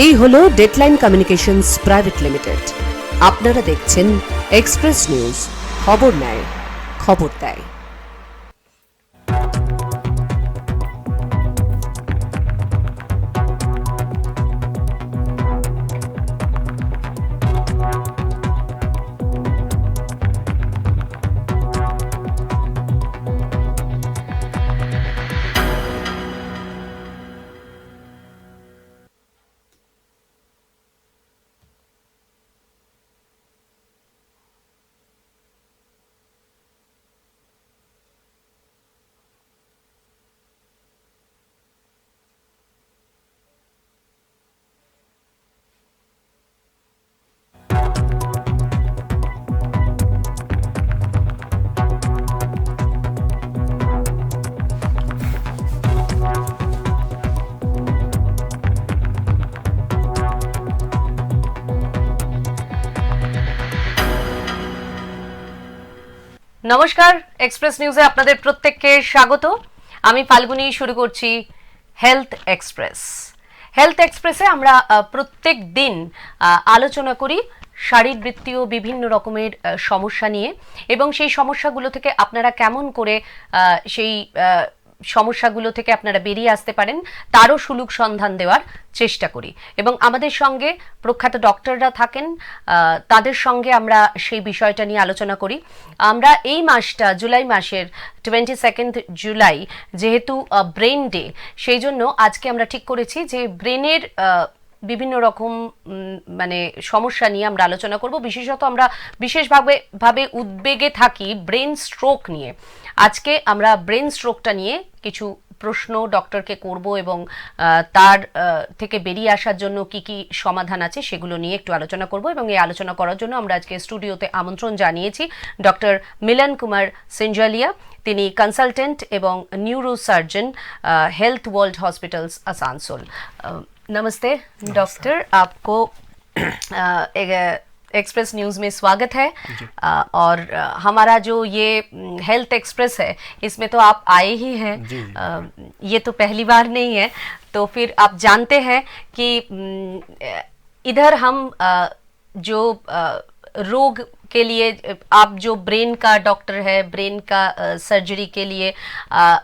এই হলো deadline communications private limited. আপনারা দেখছেন এক্সপ্রেস নিউজ, খবর নেয়, খবর দেয়। নমস্কার, এক্সপ্রেস নিউজে আপনাদের প্রত্যেককে স্বাগত। আমি ফাল্গুনি, শুরু করছি হেলথ এক্সপ্রেস। হেলথ এক্সপ্রেসে আমরা প্রত্যেক দিন আলোচনা করি শারীরবৃত্তীয় বিভিন্ন রকমের সমস্যা নিয়ে, এবং সেই সমস্যাগুলো থেকে আপনারা কেমন করে সেই সমস্যাগুলো থেকে আপনারা বেরিয়ে আসতে পারেন তারও সুলুক সন্ধান দেওয়ার চেষ্টা করি। এবং আমাদের সঙ্গে প্রখ্যাত ডক্টররা থাকেন, তাদের সঙ্গে আমরা সেই বিষয়টা নিয়ে আলোচনা করি। আমরা এই মাসটা, জুলাই মাসের 22 জুলাই যেহেতু ব্রেন ডে, সেই জন্য আজকে আমরা ঠিক করেছি যে ব্রেনের বিভিন্ন রকম মানে সমস্যা নিয়ে আমরা আলোচনা করব। বিশেষত আমরা বিশেষভাবে উদ্বেগে থাকি ব্রেন স্ট্রোক নিয়ে। আজকে আমরা ব্রেন স্ট্রোকটা নিয়ে কিছু প্রশ্ন ডক্টরকে করব এবং তার থেকে বেরিয়ে আসার জন্য কি কি সমাধান আছে সেগুলো নিয়ে একটু আলোচনা করব। এবং এই আলোচনা করার জন্য আমরা আজকে স্টুডিওতে আমন্ত্রণ জানিয়েছি ডক্টর মিলন কুমার সিঞ্জালিয়া। তিনি কনসালটেন্ট এবং neuro surgeon, health world hospitals Asansol. नमस्ते डॉक्टर, आपको एक्सप्रेस न्यूज़ में स्वागत है। और हमारा जो ये हेल्थ एक्सप्रेस है इसमें तो आप आए ही हैं, ये तो पहली बार नहीं है। तो फिर आप जानते हैं कि इधर हम जो रोग के लिए, आप जो ब्रेन का डॉक्टर है, ब्रेन का सर्जरी के लिए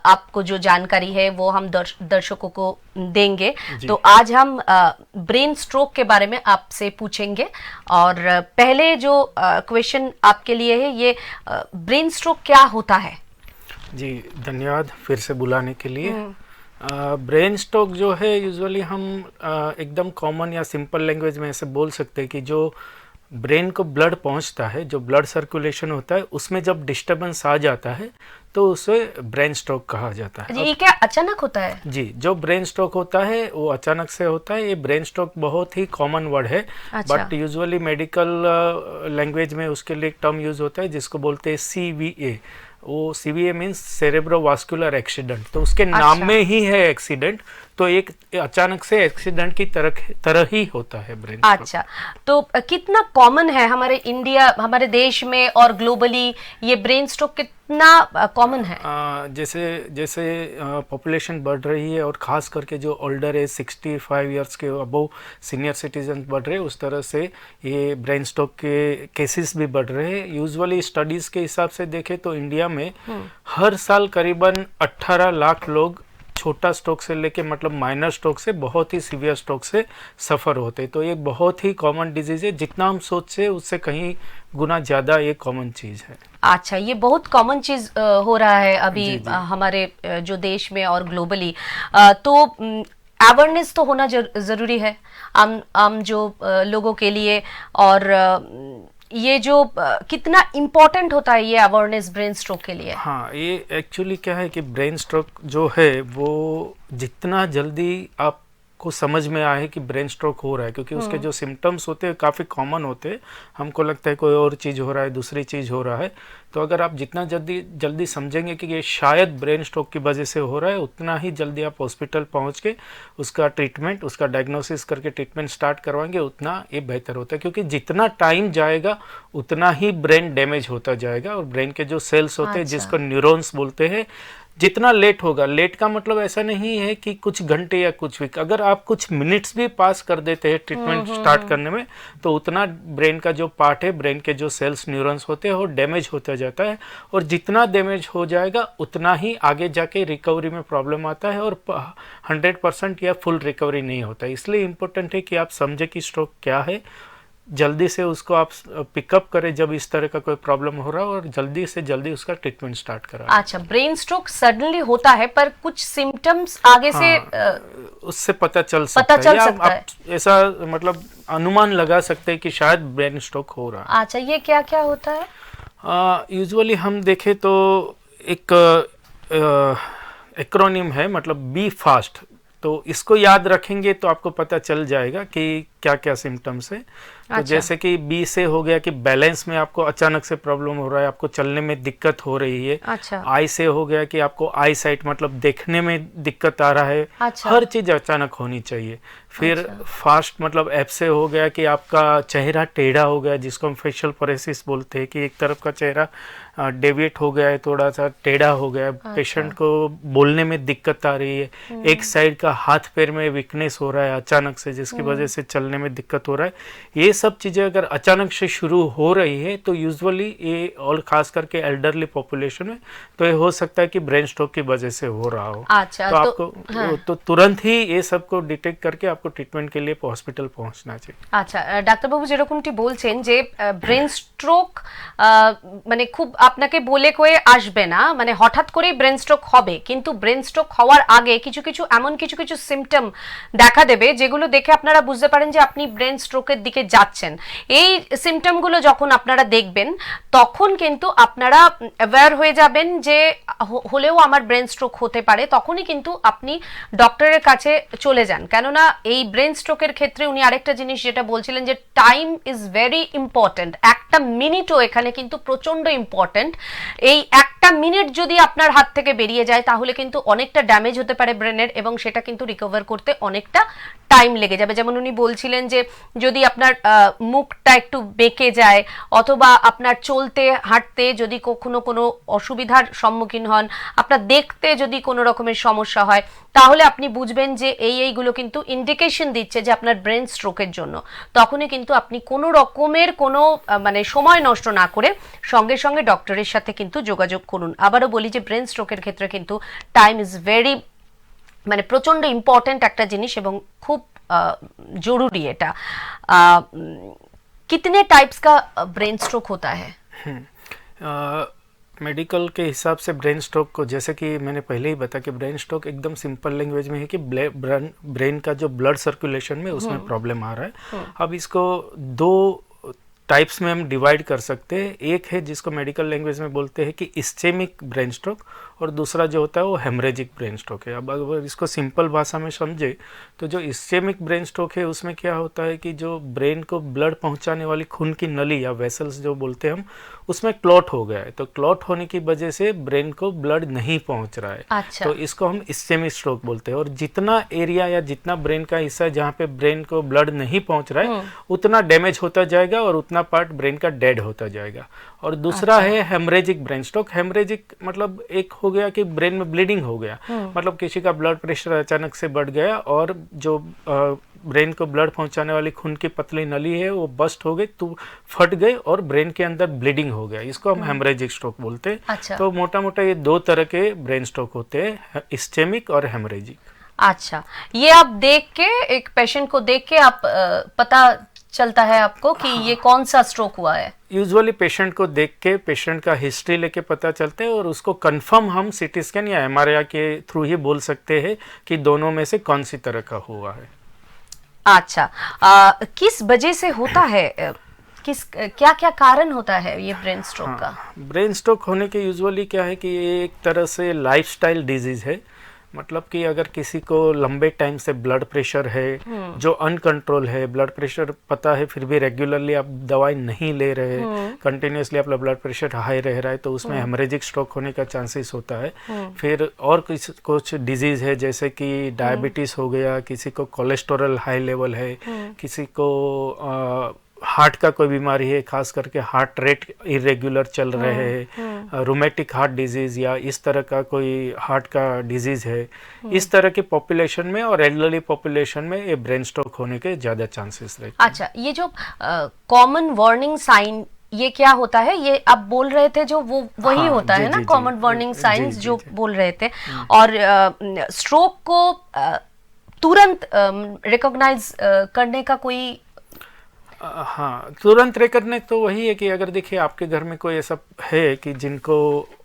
आपको जो जानकारी है वो हम दर्शकों को देंगे। तो आज हम ब्रेन स्ट्रोक के बारे में आपसे पूछेंगे। और पहले जो क्वेश्चन आपके लिए है, ये ब्रेन स्ट्रोक क्या होता है? जी धन्यवाद फिर से बुलाने के लिए। ब्रेन स्ट्रोक जो है यूजुअली हम एकदम कॉमन या सिंपल लैंग्वेज में ऐसे बोल सकते हैं कि जो ब्रेन को ब्लड पहुंचता है, जो ब्लड सर्कुलेशन होता है, उसमें जब डिस्टर्बेंस आ जाता है तो उसे ब्रेन स्ट्रोक कहा जाता है। ये क्या अचानक होता है? जी, जो ब्रेन स्ट्रोक होता है वो अचानक से होता है। ये ब्रेन स्ट्रोक बहुत ही कॉमन वर्ड है, बट यूजुअली मेडिकल लैंग्वेज में उसके लिए एक टर्म यूज होता है जिसको बोलते हैं CVA। वो CVA मीन्स सेरेब्रोवास्कुलर एक्सीडेंट। तो उसके नाम में ही है एक्सीडेंट, तो एक अचानक से एक्सीडेंट की तरह ही होता है ब्रेन स्ट्रोक। अच्छा, तो कितना कॉमन है हमारे इंडिया, हमारे देश में और ग्लोबली ये ब्रेन स्ट्रोक कितना कॉमन है? जैसे जैसे पॉपुलेशन बढ़ रही है और ख़ास करके जो ओल्डर है 65 इयर्स के अबव सीनियर सिटीजन बढ़ रहे हैं, उस तरह से ये ब्रेन स्ट्रोक के केसेस भी बढ़ रहे हैं। यूजुअली स्टडीज़ के हिसाब से देखें तो इंडिया में हर साल करीबन 18 लाख लोग छोटा स्ट्रोक से लेके मतलब माइनर स्ट्रोक से बहुत ही सीवियर स्ट्रोक से सफ़र होते। तो ये बहुत ही कॉमन डिजीज़ है, जितना हम सोचते उससे कहीं गुना ज़्यादा ये कॉमन चीज़ है। अच्छा, ये बहुत कॉमन चीज़ हो रहा है अभी हमारे जो देश में और ग्लोबली। तो अवेयरनेस तो होना ज़रूरी है हम जो लोगों के लिए। और ये जो कितना इम्पोर्टेंट होता है ये अवेयरनेस ब्रेन स्ट्रोक के लिए? हाँ, ये एक्चुअली क्या है कि ब्रेन स्ट्रोक जो है वो जितना जल्दी आपको समझ में आए कि ब्रेन स्ट्रोक हो रहा है, क्योंकि उसके जो सिम्टम्स होते हैं काफ़ी कॉमन होते हैं। हमको लगता है कोई और चीज़ हो रहा है, दूसरी चीज़ हो रहा है। तो अगर आप जितना जल्दी समझेंगे कि ये शायद ब्रेन स्ट्रोक की वजह से हो रहा है, उतना ही जल्दी आप हॉस्पिटल पहुंच के उसका ट्रीटमेंट, उसका डायग्नोसिस करके ट्रीटमेंट स्टार्ट करवाएंगे, उतना ये बेहतर होता है। क्योंकि जितना टाइम जाएगा उतना ही ब्रेन डैमेज होता जाएगा। और ब्रेन के जो सेल्स होते हैं जिसको न्यूरॉन्स बोलते हैं, जितना लेट होगा, लेट का मतलब ऐसा नहीं है कि कुछ घंटे या कुछ वीक, अगर आप कुछ मिनट्स भी पास कर देते हैं ट्रीटमेंट स्टार्ट करने में, तो उतना ब्रेन का जो पार्ट है, ब्रेन के जो सेल्स न्यूरॉन्स होते हैं वो डैमेज होता जाता है, और जितना डैमेज हो जाएगा उतना ही आगे जाके रिकवरी में प्रॉब्लम आता है, और 100% या फुल रिकवरी नहीं होता है। इसलिए इम्पोर्टेंट है कि आप समझे कि स्ट्रोक क्या है, जल्दी से उसको आप पिकअप करें जब इस तरह का कोई प्रॉब्लम हो रहा हो, और जल्दी से जल्दी उसका ट्रीटमेंट स्टार्ट करा। अच्छा, ब्रेन स्ट्रोक सडनली होता है पर कुछ सिम्टम्स आगे से उससे पता चल सकता है, या सकता है। आप ऐसा मतलब अनुमान लगा सकते हैं कि शायद ब्रेन स्ट्रोक हो रहा है। अच्छा, ये क्या क्या होता है? यूजुअली हम देखें तो एक एक्रोनिम है, मतलब बी फास्ट, तो इसको याद रखेंगे तो आपको पता चल जाएगा कि क्या क्या सिम्टम्स है। तो जैसे कि बी से हो गया कि बैलेंस में आपको अचानक से प्रॉब्लम हो रहा है, आपको चलने में दिक्कत हो रही है। अच्छा। आई से हो गया कि आपको आई साइट मतलब देखने में दिक्कत आ रहा है। अच्छा। हर चीज अचानक होनी चाहिए। फिर फास्ट मतलब एफ से हो गया कि आपका चेहरा टेढ़ा हो गया, जिसको हम फेशियल पैरालिसिस बोलते हैं, कि एक तरफ का चेहरा डेविएट हो गया है, थोड़ा सा टेढ़ा हो गया है। पेशेंट को बोलने में दिक्कत आ रही है। एक साइड का हाथ पैर में वीकनेस हो रहा है अचानक से, जिसकी वजह से चलने में दिक्कत हो रहा है। ये सब चीजें अगर अचानक से शुरू हो रही है तो यूजुअली ये, और खास करके एल्डरली पॉपुलेशन में, तो ये हो सकता है कि ब्रेन स्ट्रोक की वजह से हो रहा हो। अच्छा, तो आपको तो तुरंत ही ये सब को डिटेक्ट करके आपको ट्रीटमेंट के लिए हॉस्पिटल पहुंचना चाहिए। আচ্ছা, ডাক্তারবাবু যেরকমটি বলছেন যে ব্রেন স্ট্রোক মানে খুব আপনাকে বলে কয়ে আসবে না, মানে হঠাৎ করেই ব্রেন স্ট্রোক হবে, কিন্তু ব্রেন স্ট্রোক হওয়ার আগে কিছু কিছু এমন কিছু কিছু সিমটম দেখা দেবে যেগুলো দেখে আপনারা বুঝতে পারেন যে আপনি ব্রেন স্ট্রোকের দিকে যাচ্ছেন। এই সিমটমগুলো যখন আপনারা দেখবেন তখন কিন্তু আপনারা অ্যাওয়্যার হয়ে যাবেন যে হলেও আমার ব্রেন স্ট্রোক হতে পারে, তখনই কিন্তু আপনি ডক্টরের কাছে চলে যান। কেননা এই ব্রেন স্ট্রোকের ক্ষেত্রে উনি আরেকটা জিনিস যেটা বলছিলেন যে টাইম ইজ ভেরি ইম্পর্টেন্ট। একটা মিনিটও এখানে কিন্তু প্রচন্ড ইম্পর্টেন্ট। এই একটা মিনিট যদি আপনার হাত থেকে বেরিয়ে যায় তাহলে কিন্তু অনেকটা ড্যামেজ হতে পারে ব্রেনের, এবং সেটা কিন্তু রিকভার করতে অনেকটা টাইম লেগে যাবে। যেমন উনি বলছিলেন যে যদি আপনার মুখটা একটু বেঁকে যায়, অথবা আপনার চলতে হাঁটতে যদি কখনো কোনো অসুবিধার সম্মুখীন হন, আপনার দেখতে যদি কোনো রকমের সমস্যা হয়, তাহলে আপনি বুঝবেন যে এইগুলো কিন্তু ইন্ডিকেশন দিচ্ছে যে আপনার ব্রেন স্ট্রোকের জন্য। তখনই কিন্তু আপনি কোনো রকমের কোনো মানে সময় নষ্ট না করে সঙ্গে সঙ্গে ডক্টরের সাথে কিন্তু যোগাযোগ করুন। আবারও বলি যে ব্রেন স্ট্রোকের ক্ষেত্রে কিন্তু টাইম ইজ ভেরি মানে প্রচন্ড ইম্পর্টেন্ট একটা জিনিস, এবং খুব জরুরি এটা। कितने टाइप्स का ब्रेन स्ट्रोक होता है? मेडिकल के हिसाब से ब्रेन स्ट्रोक को, जैसे कि मैंने पहले ही बताया कि ब्रेन स्ट्रोक एकदम सिंपल लैंग्वेज में है कि ब्रेन का जो ब्लड सर्कुलेशन में उसमें प्रॉब्लम आ रहा है। अब इसको दो टाइप्स में हम डिवाइड कर सकते हैं। एक है जिसको मेडिकल लैंग्वेज में बोलते हैं कि इस्चेमिक ब्रेन स्ट्रोक, और दूसरा जो होता है वो हेमरेजिक ब्रेन स्ट्रोक है। अब अगर इसको सिंपल भाषा में समझे तो जो इस्चेमिक ब्रेन स्ट्रोक है उसमें क्या होता है कि जो ब्रेन को ब्लड पहुंचाने वाली खून की नली या वेसल्स जो बोलते हैं हम, उसमें क्लॉट हो गया है। तो क्लॉट होने की वजह से ब्रेन को ब्लड नहीं पहुंच रहा है। अच्छा। तो इसको हम इस्चेमिक स्ट्रोक बोलते हैं। और जितना एरिया या जितना ब्रेन का हिस्सा जहाँ पे ब्रेन को ब्लड नहीं पहुंच रहा है उतना डैमेज होता जाएगा, और उतना पार्ट ब्रेन का डेड होता जाएगा। और दूसरा है हेमरेजिक ब्रेन स्ट्रोक। हेमरेजिक मतलब एक हो गया कि ब्रेन में ब्लीडिंग हो गया, मतलब किसी का ब्लड प्रेशर अचानक से बढ़ गया और जो ब्रेन को ब्लड पहुंचाने वाली खून की पतली नली है वो बस्ट हो गई, तो फट गई और ब्रेन के अंदर ब्लीडिंग हो गया। इसको हम हेमरेजिक स्ट्रोक बोलते हैं। अच्छा। तो मोटा मोटा ये दो तरह के ब्रेन स्ट्रोक होते हैं, इस्चेमिक और हेमरेजिक। अच्छा, ये आप देख के, एक पेशेंट को देख के आप पता चलता है आपको कि ये कौन सा स्ट्रोक हुआ है? यूजुअली पेशेंट को देख के, पेशेंट का हिस्ट्री लेके पता चलते हैं, और उसको कंफर्म हम सीटी स्कैन या एमआरआई के थ्रू ही बोल सकते हैं कि दोनों में से कौन सी तरह का हुआ है। अच्छा, किस वजह से होता है, क्या क्या कारण होता है ये ब्रेन स्ट्रोक का? ब्रेन स्ट्रोक होने के यूजुअली क्या है कि ये एक तरह से लाइफस्टाइल डिजीज है। मतलब कि अगर किसी को लंबे टाइम से ब्लड प्रेशर है, जो अनकंट्रोल है, ब्लड प्रेशर पता है फिर भी रेगुलरली आप दवाई नहीं ले रहे, कंटिन्यूसली आपका ब्लड प्रेशर हाई रह रहा है, तो उसमें हेमरेजिक स्ट्रोक होने का चांसेस होता है। फिर और कुछ डिजीज है जैसे कि डायबिटीज हो गया, किसी को कोलेस्टेरॉल हाई लेवल है, किसी को हार्ट का कोई बीमारी है, खास करके हार्ट रेट इरेगुलर चल रहे हैं, रोमेटिक हार्ट डिजीज या इस तरह का कोई हार्ट का डिजीज है, इस तरह की पॉपुलेशन में और एल्डरली पॉपुलेशन में ये ब्रेन स्ट्रोक होने के ज्यादा चांसेस रहते हैं। अच्छा, ये जो कॉमन वार्निंग साइन ये क्या होता है, ये आप बोल रहे थे जो वो वही हाँ, होता है ना, कॉमन वार्निंग साइंस जो बोल रहे थे। और स्ट्रोक को तुरंत रिकॉग्नाइज करने का कोई हाँ, तुरंत करने तो वही है कि अगर देखिए आपके घर में कोई ऐसा है कि जिनको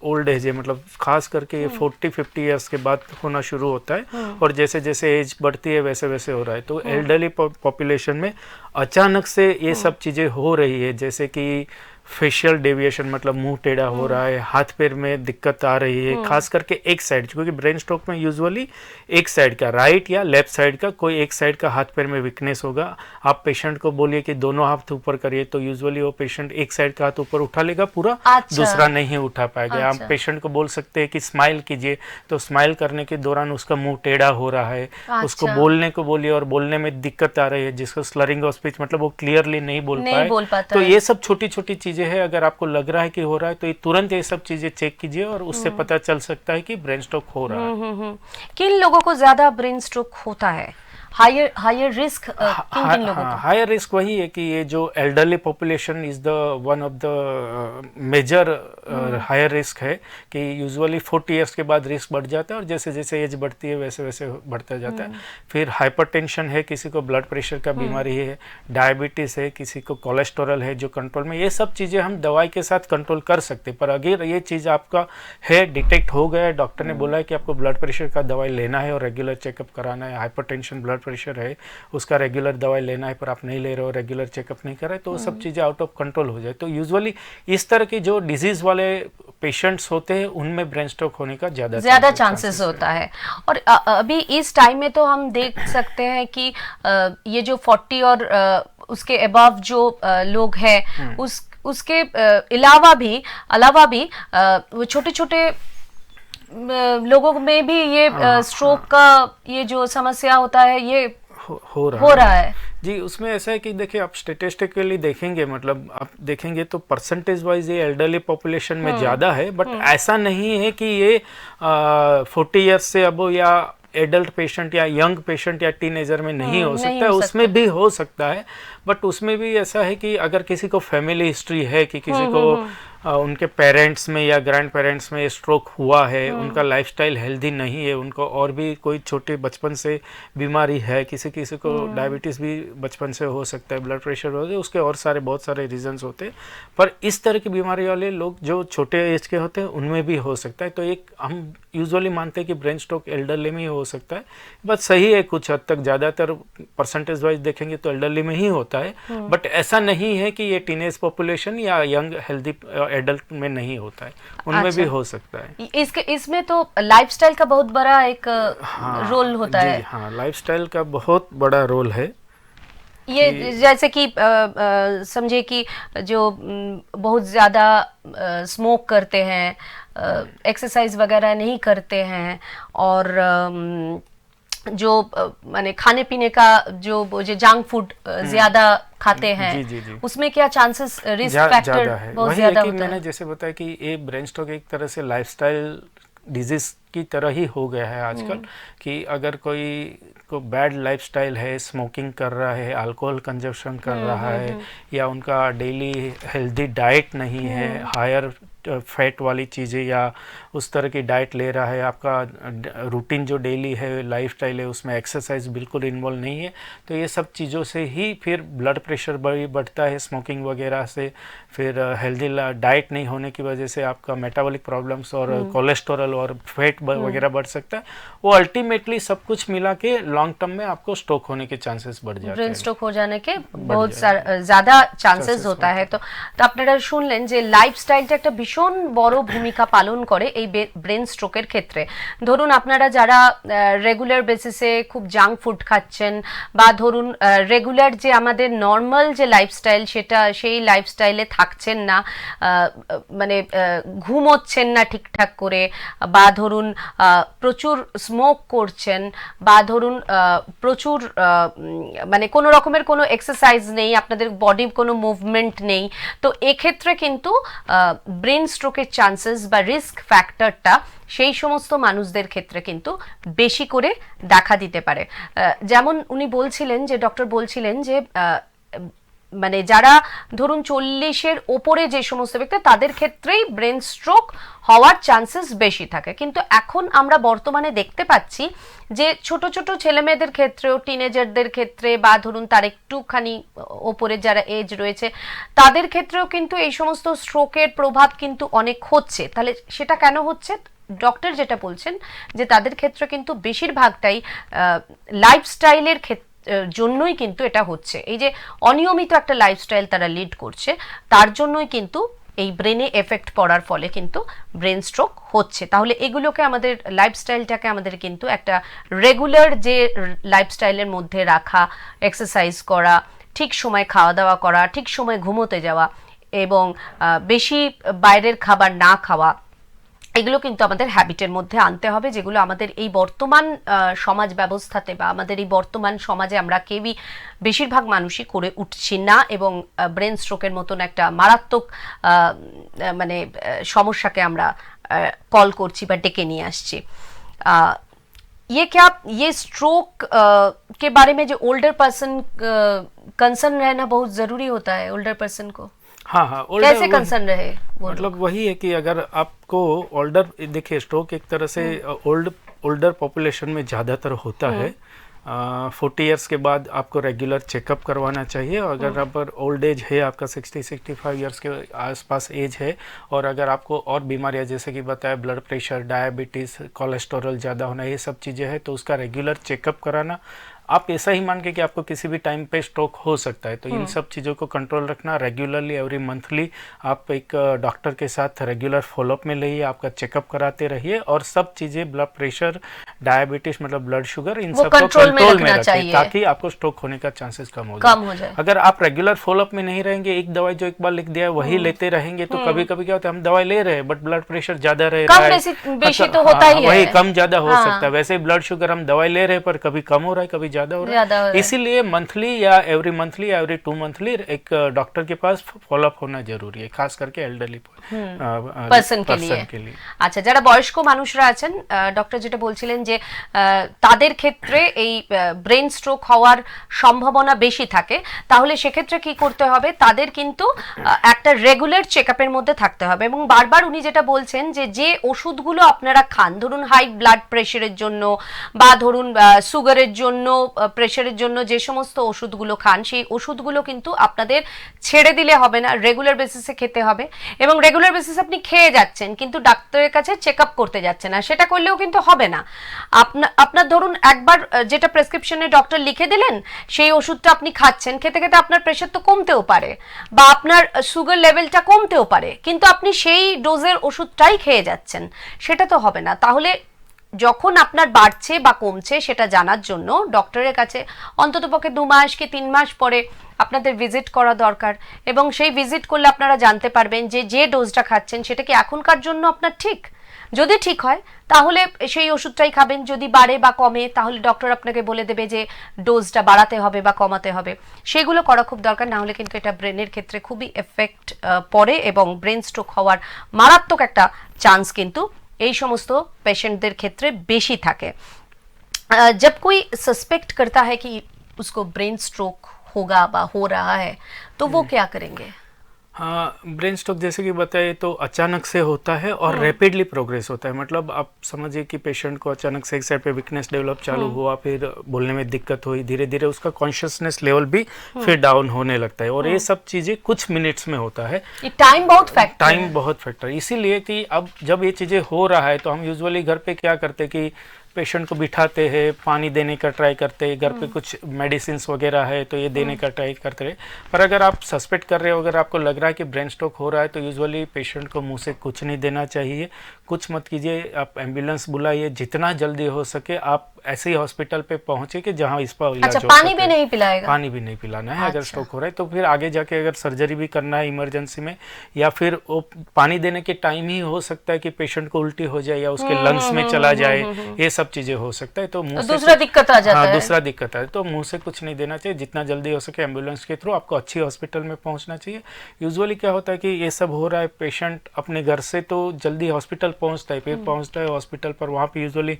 ओल्ड एज है, मतलब खास करके 40-50 इयर्स के बाद होना शुरू होता है और जैसे जैसे एज बढ़ती है वैसे वैसे हो रहा है, तो एल्डरली पॉपुलेशन में अचानक से ये सब चीज़ें हो रही है, जैसे कि फेशियल डेविएशन, मतलब मुंह टेढ़ा हो रहा है, हाथ पैर में दिक्कत आ रही है, खास करके एक साइड, क्योंकि ब्रेन स्ट्रोक में यूजुअली एक साइड का, राइट या लेफ्ट साइड का, कोई एक साइड का हाथ पैर में वीकनेस होगा। आप पेशेंट को बोलिए कि दोनों हाथ ऊपर करिए तो यूजुअली वो पेशेंट एक साइड का हाथ ऊपर उठा लेगा पूरा, दूसरा नहीं उठा पाएगा। आप पेशेंट को बोल सकते हैं कि स्माइल कीजिए, तो स्माइल करने के दौरान उसका मुंह टेढ़ा हो रहा है, उसको बोलने को बोलिए और बोलने में दिक्कत आ रही है, जिसको स्लरिंग ऑफ स्पीच, मतलब वो क्लियरली नहीं बोल पाए। तो ये सब छोटी छोटी चीजें हैं, अगर आपको लग रहा है कि हो रहा है तो ये तुरंत ये सब चीजें चेक कीजिए और उससे पता चल सकता है कि ब्रेन स्ट्रोक हो रहा है। किन लोगों को ज्यादा ब्रेन स्ट्रोक होता है? हायर रिस्क किन किन लोगों को? हायर रिस्क वही है कि ये जो elderly population is the one of the major higher risk है, कि यूजुअली 40 इयर्स के बाद रिस्क बढ़ जाता है और जैसे जैसे एज बढ़ती है वैसे वैसे बढ़ता जाता है। फिर हाइपरटेंशन है, किसी को ब्लड प्रेशर का बीमारी है, डायबिटीज है, किसी को कोलेस्ट्रॉल है जो कंट्रोल में, ये सब चीज़ें हम दवाई के साथ कंट्रोल कर सकते हैं। पर अगर ये चीज़ आपका है, डिटेक्ट हो गया, डॉक्टर ने बोला है कि आपको ब्लड प्रेशर का दवाई लेना है और रेगुलर चेकअप कराना है, हाइपरटेंशन ब्लड प्रेशर है उसका रेगुलर दवाई लेना है, पर आप नहीं ले रहे हो, रेगुलर चेकअप नहीं कर रहे, तो वो सब चीज़ें आउट ऑफ कंट्रोल हो जाए। तो यूजुअली इस तरह की जो डिजीज वाले पेशेंट्स होते हैं उनमें ब्रेन स्ट्रोक होने का ज्यादा चांसेस होता है। और अभी इस टाइम में तो हम देख सकते हैं कि ये जो 40 और उसके अबव जो लोग हैं, उसके अलावा भी वो छोटे छोटे लोगों में भी ये स्ट्रोक का ये जो समस्या होता है ये हो रहा है जी। उसमें ऐसा है कि देखिए आप स्टेटिस्टिकली देखेंगे, मतलब आप देखेंगे तो परसेंटेज वाइज ये एल्डरली पॉपुलेशन में ज़्यादा है, बट ऐसा नहीं है कि ये 40 इयर्स से अबो या एडल्ट पेशेंट या यंग पेशेंट या टीनेजर में नहीं हो सकता है, उसमें भी हो सकता है। बट उसमें भी ऐसा है कि अगर किसी को फैमिली हिस्ट्री है कि किसी को उनके पेरेंट्स में या ग्रैंड पेरेंट्स में स्ट्रोक हुआ है, उनका लाइफस्टाइल हेल्दी नहीं है, उनको और भी कोई छोटे बचपन से बीमारी है, किसी किसी को डायबिटीज़ भी बचपन से हो सकता है, ब्लड प्रेशर हो, उसके और बहुत सारे रीजंस होते हैं। पर इस तरह की बीमारी वाले लोग जो छोटे एज के होते हैं उनमें भी हो सकता है। तो एक हम यूजुअली मानते हैं कि ब्रेन स्ट्रोक एल्डरली में ही हो सकता है, बस सही है कुछ हद तक, ज़्यादातर परसेंटेज वाइज देखेंगे तो एल्डरली में ही होता है, बट ऐसा नहीं है कि ये टीनेज पॉपुलेशन या यंग हेल्दी एडल्ट में नहीं होता है, उनमें भी हो सकता है। इसमें तो लाइफस्टाइल का बहुत बड़ा एक रोल होता है। हाँ, लाइफस्टाइल का बहुत बड़ा रोल है। ये जैसे कि समझे कि जो बहुत ज़्यादा स्मोक करते हैं, एक्सरसाइज वगैरह नहीं करते हैं, और जो माने खाने पीने का जो जंक फूड ज्यादा खाते हैं, जी। उसमें क्या चांसेस, रिस्क फैक्टर बहुत ज्यादा होता है। मैंने जैसे बताया कि ये ब्रेन स्ट्रोक एक तरह से लाइफस्टाइल डिजीज की तरह ही हो गया है आजकल, कि अगर कोई को बैड लाइफस्टाइल है, स्मोकिंग कर रहा है, अल्कोहल कंजप्शन कर रहा है, या उनका डेली हेल्दी डाइट नहीं है, हायर फैट वाली चीज़ें या उस तरह की डाइट ले रहा है, आपका रूटीन जो डेली है लाइफस्टाइल है उसमें एक्सरसाइज बिल्कुल इन्वॉल्व नहीं है, तो ये सब चीज़ों से ही फिर ब्लड प्रेशर बढ़ता है, स्मोकिंग वगैरह से, फिर हेल्दी डाइट नहीं होने की वजह से आपका मेटाबॉलिक प्रॉब्लम्स और कोलेस्ट्रॉल और फैट वगैरह बढ़ सकता है। वो अल्टीमेटली सब कुछ मिला के लॉन्ग टर्म में आपको स्ट्रोक होने के चांसेस बढ़ जाते हैं, ब्रेन स्ट्रोक हो जाने के बहुत ज़्यादा चांसेस होता है। तो আপনারা শুনলেন যে লাইফস্টাইলটা একটা ভীষণ বড় ভূমিকা পালন করে এই ব্রেন স্ট্রোকের ক্ষেত্রে। ধরুন আপনারা যারা রেগুলার বেসিসে খুব জাঙ্ক ফুড খাচ্ছেন, বা ধরুন রেগুলার যে আমাদের নর্মাল যে লাইফস্টাইল সেটা সেই লাইফস্টাইলে থাকছেন না, মানে ঘুমোচ্ছেন না ঠিকঠাক করে, বা ধরুন প্রচুর স্মোক করছেন বা ধরুন প্রচুর মানে কোনো রকমের কোনো এক্সারসাইজ নেই, আপনাদের বডি কোনো মুভমেন্ট নেই, তো এক্ষেত্রে কিন্তু ব্রেন স্ট্রোকের চান্সেস বা রিস্ক ফ্যাক্টরটা সেই সমস্ত মানুষদের ক্ষেত্রে কিন্তু বেশি করে দেখা দিতে পারে। যেমন উনি বলছিলেন, যে ডক্টর বলছিলেন যে মানে যারা ধরুন 40-এর ওপরে যে সমস্ত ব্যক্তি, তাদের ক্ষেত্রেই ব্রেন স্ট্রোক হওয়ার চান্সেস বেশি থাকে। কিন্তু এখন আমরা বর্তমানে দেখতে পাচ্ছি যে ছোট ছোট ছেলে মেয়েদের ক্ষেত্রেও, টিনেজারদের ক্ষেত্রে বা ধরুন তার একটুখানি ওপরে যারা এজ রয়েছে তাদের ক্ষেত্রেও কিন্তু এই সমস্ত স্ট্রোকের প্রভাব কিন্তু অনেক হচ্ছে। তাহলে সেটা কেন হচ্ছে? ডক্টর যেটা বলছেন যে তাদের ক্ষেত্রে কিন্তু বেশিরভাগটাই লাইফস্টাইলের জন্যই কিন্তু এটা হচ্ছে। এই যে অনিয়মিত একটা লাইফস্টাইল তারা লিড করছে, তার জন্যই কিন্তু এই ব্রেনে এফেক্ট পড়ার ফলে কিন্তু ব্রেন স্ট্রোক হচ্ছে। তাহলে এগুলোকে আমাদের লাইফস্টাইলটাকে আমাদের কিন্তু একটা রেগুলার যে লাইফস্টাইলের মধ্যে রাখা, এক্সারসাইজ করা, ঠিক সময় খাওয়া দাওয়া করা, ঠিক সময় ঘুমোতে যাওয়া এবং বেশি বাইরের খাবার না খাওয়া, এগুলো কিন্তু আমাদের হ্যাবিটের মধ্যে আনতে হবে, যেগুলো আমাদের এই বর্তমান সমাজ ব্যবস্থাতে বা আমাদের এই বর্তমান সমাজে আমরা কেউই, বেশিরভাগ মানুষই করে উঠছি না, এবং ব্রেন স্ট্রোকের মতন একটা মারাত্মক মানে সমস্যাকে আমরা কল করছি বা ডেকে নিয়ে আসছি। ये क्या, ये स्ट्रोक के बारे में जो ओल्डर पर्सन कंसर्न रहना बहुत ज़रूरी होता है ओल्डर पर्सन को? हाँ हाँ, कैसे कंसर्न रहे? मतलब वही है कि अगर आपको ओल्डर, देखिए स्ट्रोक एक तरह से ओल्डर पॉपुलेशन में ज़्यादातर होता है। 40 इयर्स के बाद आपको रेगुलर चेकअप करवाना चाहिए। अगर आप ओल्ड एज है, आपका 60-65 इयर्स के आसपास एज है, और अगर आपको और बीमारियां जैसे कि बताया ब्लड प्रेशर, डायबिटीज़, कोलेस्टेरॉल ज़्यादा होना, ये सब चीज़ें हैं, तो उसका रेगुलर चेकअप कराना। आप ऐसा ही मान के कि आपको किसी भी टाइम पे स्ट्रोक हो सकता है, तो इन सब चीज़ों को कंट्रोल रखना। रेगुलरली एवरी मंथली आप एक डॉक्टर के साथ रेगुलर फॉलोअप में रहिए, आपका चेकअप कराते रहिए, और सब चीज़ें ब्लड प्रेशर, डायबिटीज मतलब ब्लड शुगर, इन सब को कंट्रोल में रखिए, ताकि आपको स्ट्रोक होने का चांसेस कम हो जाए। अगर आप रेगुलर फॉलोअप में नहीं रहेंगे, एक दवाई जो एक बार लिख दिया है वही लेते रहेंगे, तो कभी कभी क्या होता है, हम दवाई ले रहे हैं बट ब्लड प्रेशर ज्यादा रह रहा है, तो होता ही है, वही कम ज्यादा हो सकता है। वैसे ब्लड शुगर हम दवाई ले रहे हैं पर कभी कम हो रहा है, कभी ज्यादा हो रहा है। इसीलिए मंथली या एवरी 2 मंथली एक डॉक्टर के पास फॉलोअप होना जरूरी है, खास करके एल्डरली पर्सन के लिए। আচ্ছা, যারা বয়স্ক মানুষরা আছেন, ডক্টর যেটা বলছিলেন যে তাদের ক্ষেত্রে এই ব্রেন স্ট্রোক হওয়ার সম্ভাবনা বেশি থাকে, তাহলে সেক্ষেত্রে কি করতে হবে? তাদের কিন্তু একটা রেগুলার চেকআপের মধ্যে থাকতে হবে। এবং বারবার উনি যেটা বলছেন যে যে ওষুধগুলো আপনারা খান, ধরুন হাই ব্লাড প্রেশারের জন্য বা ধরুন সুগারের জন্য, প্রেশারের জন্য যে সমস্ত ওষুধগুলো খান, সেই ওষুধগুলো কিন্তু আপনাদের ছেড়ে দিলে হবে না, রেগুলার বেসিসে খেতে হবে। এবং রেগুলার বেসিসে আপনি খেয়ে যাচ্ছেন কিন্তু ডাক্তারের কাছে চেকআপ করতে যাচ্ছেন না, সেটা করলেও কিন্তু হবে না। আপনার ধরুন একবার যেটা প্রেসক্রিপশনে ডক্টর লিখে দিলেন, সেই ওষুধটা আপনি খাচ্ছেন, খেতে খেতে আপনার প্রেশার তো কমতেও পারে বা আপনার সুগার লেভেলটা কমতেও পারে, কিন্তু আপনি সেই ডোজের ওষুধটাই খেয়ে যাচ্ছেন, সেটা তো হবে না। তাহলে যখন আপনার বাড়ছে বা কমছে সেটা জানার জন্য ডক্টরের কাছে অন্ততপক্ষে 2 মাস কি 3 মাস পরে আপনাদের ভিজিট করা দরকার, এবং সেই ভিজিট করলে আপনারা জানতে পারবেন যে যে ডোজটা খাচ্ছেন সেটা কি এখনকার জন্য আপনার ঠিক। যদি ঠিক হয় তাহলে সেই ওষুধটাই খাবেন, যদি বাড়ে বা কমে তাহলে ডক্টর আপনাকে বলে দেবে যে ডোজটা বাড়াতে হবে বা কমাতে হবে। সেগুলো করা খুব দরকার, না হলে কিন্তু এটা ব্রেনের ক্ষেত্রে খুবই এফেক্ট পড়ে এবং ব্রেন স্ট্রোক হওয়ার মারাত্মক একটা চান্স কিন্তু এই সমস্ত পেশেন্টদের ক্ষেত্রে বেশি থাকে। जब कोई सस्पेक्ट करता है कि उसको ब्रेन स्ट्रोक होगा বা हो रहा है, तो वो क्या करेंगे? हाँ, ब्रेन स्ट्रोक जैसे कि बताए तो अचानक से होता है और रैपिडली प्रोग्रेस होता है। मतलब आप समझिए कि पेशेंट को अचानक से एक साइड पे वीकनेस डेवलप चालू हुआ, फिर बोलने में दिक्कत हुई, धीरे धीरे उसका कॉन्शियसनेस लेवल भी फिर डाउन होने लगता है, और ये सब चीज़ें कुछ मिनट्स में होता है। टाइम बहुत फैक्टर इसीलिए कि अब जब ये चीज़ें हो रहा है तो हम यूजुअली घर पे क्या करते कि पेशेंट को बिठाते हैं, पानी देने का ट्राई करते हैं, घर पे कुछ मेडिसिन वगैरह है तो ये देने का ट्राई करते हैं। पर अगर आप सस्पेक्ट कर रहे हो, अगर आपको लग रहा है कि ब्रेन स्ट्रोक हो रहा है, तो यूजुअली पेशेंट को मुंह से कुछ नहीं देना चाहिए, कुछ मत कीजिए, आप एम्बुलेंस बुलाइए, जितना जल्दी हो सके आप ऐसे ही हॉस्पिटल पे पहुंचे कि जहां इस पर इलाज अच्छा, हो पानी सके। भी नहीं पिलाएगा? पानी भी नहीं पिलाना है। अगर अच्छा। स्ट्रोक हो रहा है तो फिर आगे जाके अगर सर्जरी भी करना है इमरजेंसी में, या फिर वो पानी देने के टाइम ही हो सकता है कि पेशेंट को उल्टी हो जाए या उसके लंग्स में चला जाए, ये सब चीजें हो सकता है। तो मुंह से दूसरा दिक्कत आ जाता हाँ, है। दूसरा दिक्कत है। तो मुंह से कुछ नहीं देना चाहिए, जितना जल्दी हो सके एम्बुलेंस के थ्रू आपको अच्छी हॉस्पिटल में पहुंचना चाहिए। यूजुअली क्या होता है कि ये सब हो रहा है, पेशेंट अपने घर से तो जल्दी हॉस्पिटल पहुंचता है, फिर पहुंचता है हॉस्पिटल पर, वहाँ पे यूजुअली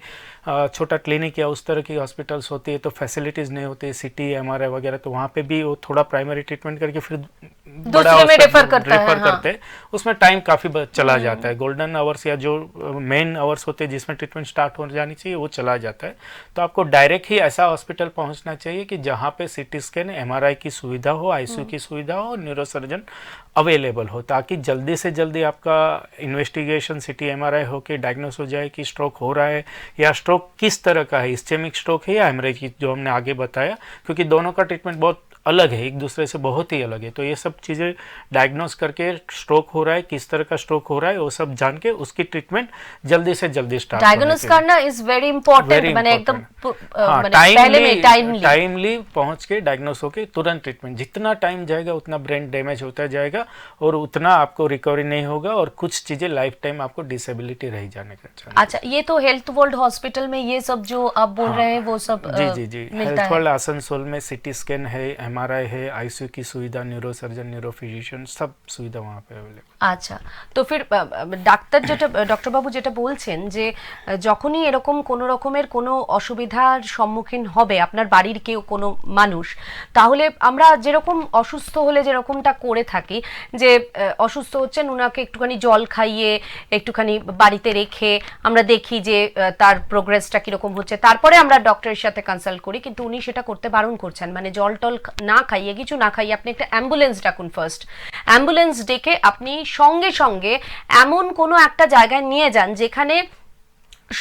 छोटा क्लिनिक या उस तरह की हॉस्पिटल्स होती है, तो फैसिलिटीज नहीं होती, सिटी MRI वगैरह, तो वहाँ पे भी वो थोड़ा प्राइमरी ट्रीटमेंट करके फिर बड़ा दूसरे में रेफर करता है, रेफर हाँ। करते हैं। उसमें टाइम काफी चला जाता है। गोल्डन आवर्स या जो मेन आवर्स होते हैं जिसमें ट्रीटमेंट स्टार्ट हो जानी चाहिए वो चला जाता है। तो आपको डायरेक्ट ही ऐसा हॉस्पिटल पहुंचना चाहिए कि जहाँ पे CT स्कैन, MRI की सुविधा हो, ICU की सुविधा हो, न्यूरोसर्जन अवेलेबल हो, ताकि जल्दी से जल्दी आपका इन्वेस्टिगेशन CT MRI हो के डायग्नोस हो जाए कि स्ट्रोक हो रहा है, या स्ट्रोक किस तरह का है, इस्चेमिक स्ट्रोक है या हेमरेजिक, जो हमने आगे बताया, क्योंकि दोनों का ट्रीटमेंट बहुत अलग है, एक दूसरे से बहुत ही अलग है। तो ये सब चीज़ें डायग्नोस करके स्ट्रोक हो रहा है, किस तरह का स्ट्रोक हो रहा है, वो सब जान के उसकी ट्रीटमेंट जल्दी से जल्दी स्टार्ट डायग्नोस करना इज वेरी इंपॉर्टेंट, मैंने एकदम पहले में टाइमली पहुंच के डायग्नोस होके तुरंत ट्रीटमेंट। जितना टाइम जाएगा उतना ब्रेन डैमेज होता जाएगा और उतना आपको रिकवरी नहीं होगा, और कुछ चीज़ें लाइफ टाइम आपको डिसेबिलिटी रह जाने का चांस। अच्छा, ये तो हेल्थ वर्ल्ड हॉस्पिटल में ये सब जो आप बोल रहे हैं वो सब जी मिलता हेल्थ है। वर्ल्ड आसनसोल में CT स्कैन है, MRI है, ICU की सुविधा, न्यूरोसर्जन, न्यूरोफिजिशियन, सब सुविधा वहाँ पे अवेलेबल। আচ্ছা, তো ফির ডক্টর বাবু যেটা বলছেন যে যখনই এরকম কোনো রকমের কোনো অসুবিধার সম্মুখীন হবে আপনার বাড়ির কেউ কোনো মানুষ, তাহলে আমরা যেরকম অসুস্থ হলে যেরকমটা করে থাকি যে অসুস্থ হচ্ছেন ওনাকে একটুখানি জল খাইয়ে একটুখানি বাড়িতে রেখে আমরা দেখি যে তার প্রোগ্রেসটা কিরকম হচ্ছে, তারপরে আমরা ডক্টরের সাথে কনসাল্ট করি, কিন্তু উনি সেটা করতে বারণ করছেন। মানে জল টল না খাইয়ে, কিছু না খাইয়ে আপনি একটা অ্যাম্বুলেন্স ডাকুন ফার্স্ট। অ্যাম্বুলেন্স ডেকে আপনি সঙ্গে সঙ্গে এমন কোনো একটা জায়গায় নিয়ে যান যেখানে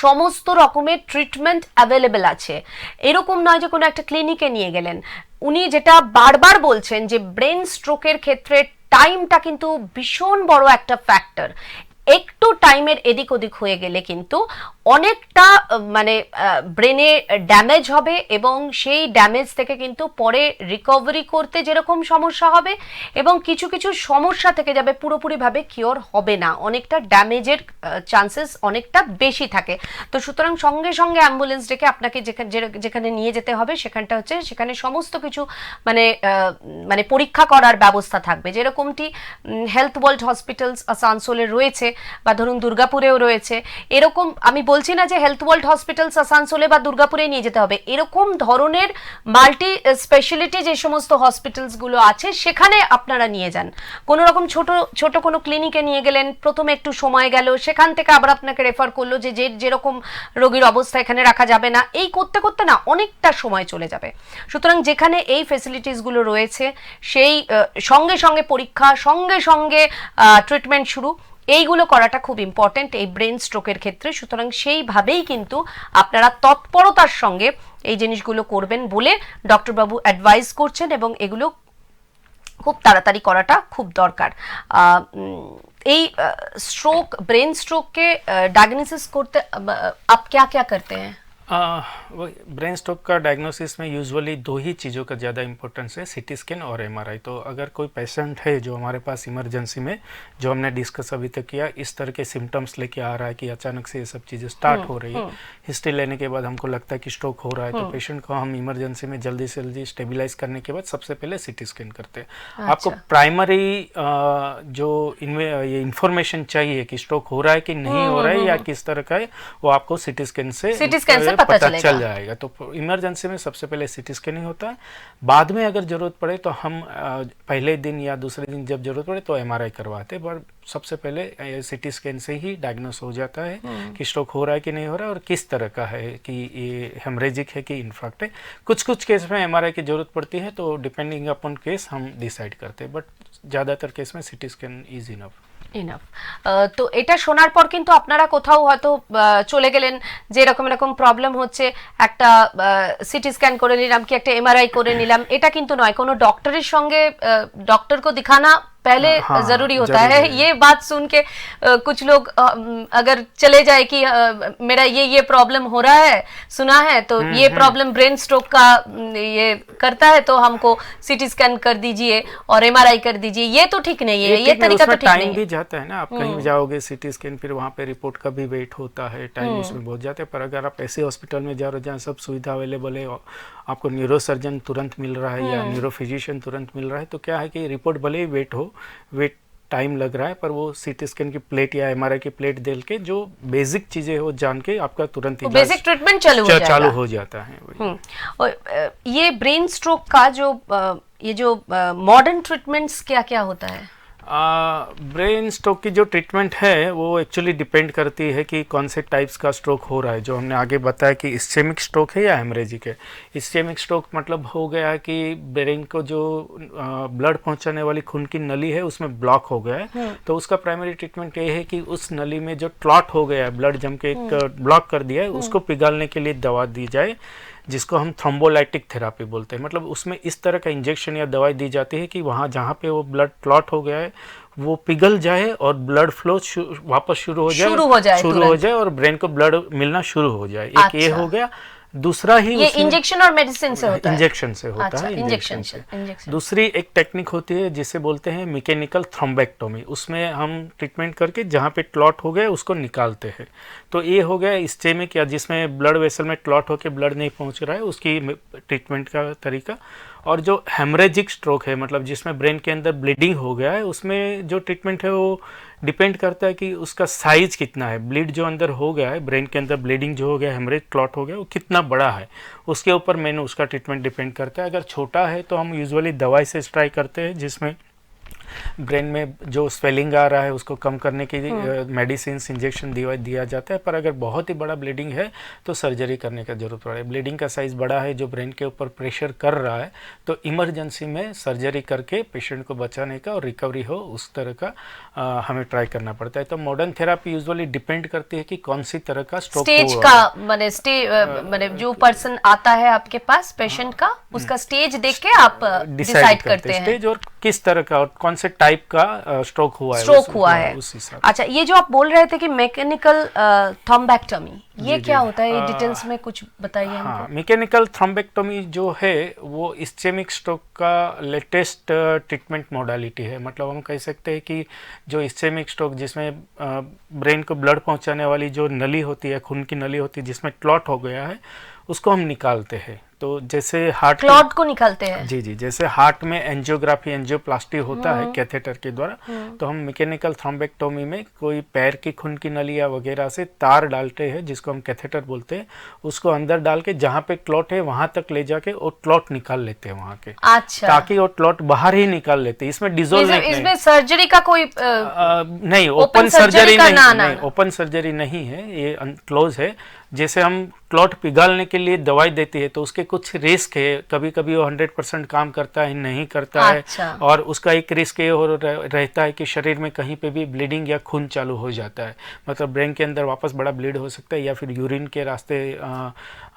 সমস্ত রকমের ট্রিটমেন্ট অ্যাভেলেবেল আছে। এরকম নয় যে কোনো একটা ক্লিনিকে নিয়ে গেলেন। উনি যেটা বারবার বলছেন যে ব্রেন স্ট্রোকের ক্ষেত্রে টাইমটা কিন্তু ভীষণ বড় একটা ফ্যাক্টর। একটু টাইমের এদিক ওদিক হয়ে গেলে কিন্তু অনেকটা মানে ব্রেনে ড্যামেজ হবে, এবং সেই ড্যামেজ থেকে কিন্তু পরে রিকভারি করতে যেরকম সমস্যা হবে, এবং কিছু কিছু সমস্যা থেকে যাবে, পুরোপুরিভাবে কিওর হবে না, অনেকটা ড্যামেজের চান্সেস অনেকটা বেশি থাকে। তো সুতরাং সঙ্গে সঙ্গে অ্যাম্বুলেন্স ডেকে আপনাকে যেখানে নিয়ে যেতে হবে সেখানটা হচ্ছে, সেখানে সমস্ত কিছু মানে মানে পরীক্ষা করার ব্যবস্থা থাকবে, যেরকমটি হেলথ ওয়ার্ল্ড হসপিটালস আসানসোলে রয়েছে বা ধরুন দুর্গাপুরেও রয়েছে। এরকম আমি বলছি না যে হেলথ ওয়ার্ল্ড হসপিটালস আসানসোলে বা দুর্গাপুরে নিয়ে যেতে হবে, এরকম ধরনের মাল্টি স্পেশালিটি যে সমস্ত হসপিটালসগুলো আছে সেখানে আপনারা নিয়ে যান। কোনো রকম ছোট ছোট কোনো ক্লিনিকে নিয়ে গেলেন, প্রথমে একটু সময় গেল, সেখান থেকে আবার আপনাকে রেফার করলো যে যেরকম রোগীর অবস্থা এখানে রাখা যাবে না, এই করতে করতে না অনেকটা সময় চলে যাবে। সুতরাং যেখানে এই ফেসিলিটিসগুলো রয়েছে সেই সঙ্গে সঙ্গে পরীক্ষা, সঙ্গে সঙ্গে ট্রিটমেন্ট শুরু, এইগুলো করাটা খুব ইম্পর্টেন্ট এই ব্রেন স্ট্রোকের ক্ষেত্রে। সুতরাং সেইভাবেই কিন্তু আপনারা তৎপরতার সঙ্গে এই জিনিসগুলো করবেন বলে ডক্টরবাবু অ্যাডভাইস করছেন, এবং এগুলো খুব তাড়াতাড়ি করাটা খুব দরকার। এই স্ট্রোক, ब्रेन स्ट्रोक के डायग्नोसिस করতে आप क्या क्या करते हैं? ब्रेन स्ट्रोक का डायग्नोसिस में यूजुअली दो ही चीज़ों का ज़्यादा इंपॉर्टेंस है, CT स्कैन और MRI। तो अगर कोई पेशेंट है जो हमारे पास इमरजेंसी में, जो हमने डिस्कस अभी तक किया, इस तरह के सिम्टम्स लेके आ रहा है कि अचानक से ये सब चीज़ें स्टार्ट हो रही है, हिस्ट्री लेने के बाद हमको लगता है कि स्ट्रोक हो रहा है, तो पेशेंट को हम इमरजेंसी में जल्दी से जल्दी स्टेबिलाईज करने के बाद सबसे पहले CT स्कैन करते हैं। आपको प्राइमरी जो ये इंफॉर्मेशन चाहिए कि स्ट्रोक हो रहा है कि नहीं हो रहा है या किस तरह का है, वो आपको CT स्कैन से पता चल जाएगा। तो इमरजेंसी में सबसे पहले CT स्कैन ही होता है। बाद में अगर जरूरत पड़े तो हम पहले दिन या दूसरे दिन जब जरूरत पड़े तो MRI करवाते हैं, पर सबसे पहले CT स्कैन से ही डायग्नोस हो जाता है कि स्ट्रोक हो रहा है कि नहीं हो रहा है, और किस तरह का है, कि ये हेमरेजिक है कि इन्फार्क्ट है। कुछ कुछ केस में MRI की जरूरत पड़ती है, तो डिपेंडिंग अपॉन केस हम डिसाइड करते हैं, बट ज़्यादातर केस में CT स्कैन इज इनफ। তো এটা শোনার পর কিন্তু আপনারা কোথাও হয়তো চলে গেলেন যে এরকম এরকম প্রবলেম হচ্ছে, একটা সিটি স্ক্যান করে নিলাম কি একটা MRI করে নিলাম, এটা কিন্তু নয়। কোনো ডক্টরের সঙ্গে ডক্টর কো দিখানা पहले हाँ, जरूरी होता जरूरी है। है। ये बात सुन के कुछ लोग अगर चले जाए कि मेरा ये प्रॉब्लम हो रहा है, सुना है तो ये प्रॉब्लम ब्रेन स्ट्रोक का ये करता है, तो हमको सीटी स्कैन कर दीजिए और एमआरआई कर दीजिए, ये तो ठीक नहीं है, ये तरीका तो ठीक नहीं टाइम है। भी जाता है ना, आप कहीं जाओगे सिटी स्कैन, फिर वहाँ पे रिपोर्ट का भी वेट होता है, टाइम उसमें बहुत जाता है। पर अगर आप ऐसे हॉस्पिटल में जा रहे हो जहाँ सब सुविधा अवेलेबल है, आपको न्यूरो सर्जन तुरंत मिल रहा है या न्यूरो फिजिशियन तुरंत मिल रहा है, तो क्या है कि रिपोर्ट भले ही वेट टाइम लग रहा है, पर वो सीटी स्कैन की प्लेट या एमआरआई की प्लेट दे के जो बेसिक चीजें हो जान के आपका तुरंत तो बेसिक ट्रीटमेंट चालू हो जाता है। और ये ब्रेन स्ट्रोक का जो मॉडर्न ट्रीटमेंट्स क्या क्या होता है? ब्रेन स्ट्रोक की जो ट्रीटमेंट है वो एक्चुअली डिपेंड करती है कि कौन से टाइप्स का स्ट्रोक हो रहा है। जो हमने आगे बताया कि इस्चेमिक स्ट्रोक है या हेमरेजिक है। इस्चेमिक स्ट्रोक मतलब हो गया है कि ब्रेन को जो ब्लड पहुंचाने वाली खून की नली है उसमें ब्लॉक हो गया है, तो उसका प्राइमरी ट्रीटमेंट ये है कि उस नली में जो क्लॉट हो गया है, ब्लड जम के एक ब्लॉक कर दिया है, उसको पिघालने के लिए दवा दी जाए, जिसको हम थ्रोम्बोलाइटिक थेरापी बोलते हैं। मतलब उसमें इस तरह का इंजेक्शन या दवाई दी जाती है कि वहाँ जहाँ पे वो ब्लड क्लॉट हो गया है वो पिघल जाए और ब्लड फ्लो वापस शुरू हो जाए और ब्रेन को ब्लड मिलना शुरू हो जाए। एक ये हो गया। दूसरा ही ये इंजेक्शन और मेडिसिन से होता है? इंजेक्शन से होता अच्छा, है, इंजेक्शन से। दूसरी एक टेक्निक होती है जिसे बोलते हैं मैकेनिकल थ्रोम्बेक्टोमी। उसमें हम ट्रीटमेंट करके जहाँ पे क्लॉट हो गया उसको निकालते हैं। तो ये हो गया इस्चेमिक, या जिसमें ब्लड वेसल में क्लॉट होकर ब्लड नहीं पहुँच रहा है, उसकी ट्रीटमेंट का तरीका। और जो हेमरेजिक स्ट्रोक है, मतलब जिसमें ब्रेन के अंदर ब्लीडिंग हो गया है, उसमें जो ट्रीटमेंट है वो डिपेंड करता है कि उसका साइज कितना है। ब्लीड जो अंदर हो गया है, ब्रेन के अंदर ब्लीडिंग जो हो गया, हेमरेज क्लॉट हो गया, वो कितना बड़ा है, उसके ऊपर मैंने उसका ट्रीटमेंट डिपेंड करता है। अगर छोटा है तो हम यूजुअली दवाई से ट्राई करते हैं, जिसमें ब्रेन में जो स्वेलिंग आ रहा है उसको कम करने की मेडिसिन इंजेक्शन दिया जाता है। पर अगर बहुत ही बड़ा ब्लीडिंग है तो सर्जरी करने का जरूरत पड़े। ब्लीडिंग का साइज बड़ा है, जो ब्रेन के ऊपर प्रेशर कर रहा है, तो इमरजेंसी में सर्जरी करके पेशेंट को बचाने का और रिकवरी हो उस तरह का हमें ट्राई करना पड़ता है। तो मॉडर्न थेरापी यूजुअली डिपेंड करती है कि कौन सी तरह का स्ट्रोक स्टेज का, माने जो पर्सन आता है आपके पास, पेशेंट का, उसका स्टेज देख के आप डिसाइड करते हैं स्टेज और किस तरह का और कौन से टाइप का स्ट्रोक हुआ है उस हिसाब। अच्छा, ये जो आप बोल रहे थे कि मैकेनिकल थ्रोम्बेक्टोमी, ये क्या होता है? डिटेल्स में कुछ बताइए हमको। हाँ, मैकेनिकल थ्रोम्बेक्टोमी जो है वो इस्चेमिक स्ट्रोक का लेटेस्ट ट्रीटमेंट मोडालिटी है। मतलब हम कह सकते हैं कि जो इस्चेमिक स्ट्रोक जिसमें ब्रेन को ब्लड पहुंचाने वाली जो नली होती है, खून की नली होती है, जिसमें क्लॉट हो गया है, उसको हम निकालते हैं। तो जैसे हार्ट क्लॉट को निकालते हैं? जी, जैसे हार्ट में एंजियोग्राफी, एंजियोप्लास्टी होता है कैथेटर के द्वारा, तो हम मैकेनिकल थ्रोम्बेक्टोमी में कोई पैर की खून की नली या वगैरह से तार डालते हैं, जिसको हम कैथेटर बोलते हैं, उसको अंदर डाल के जहाँ पे क्लॉट है वहां तक ले जाके वो क्लॉट निकाल लेते हैं वहाँ के। अच्छा। ताकि वो क्लॉट बाहर ही निकाल लेते हैं, इसमें डिजोल्व नहीं। इसमें सर्जरी का कोई नहीं, ओपन सर्जरी नहीं, ओपन सर्जरी नहीं है, ये क्लोज है। जैसे हम क्लॉट पिघालने के लिए दवाई देती है तो उसके कुछ रिस्क है, कभी कभी वो 100% काम करता है, नहीं करता है। अच्छा। और उसका एक रिस्क ये रहता है कि शरीर में कहीं पे भी ब्लीडिंग या खून चालू हो जाता है, मतलब ब्रेन के अंदर वापस बड़ा ब्लीड हो सकता है, या फिर यूरिन के रास्ते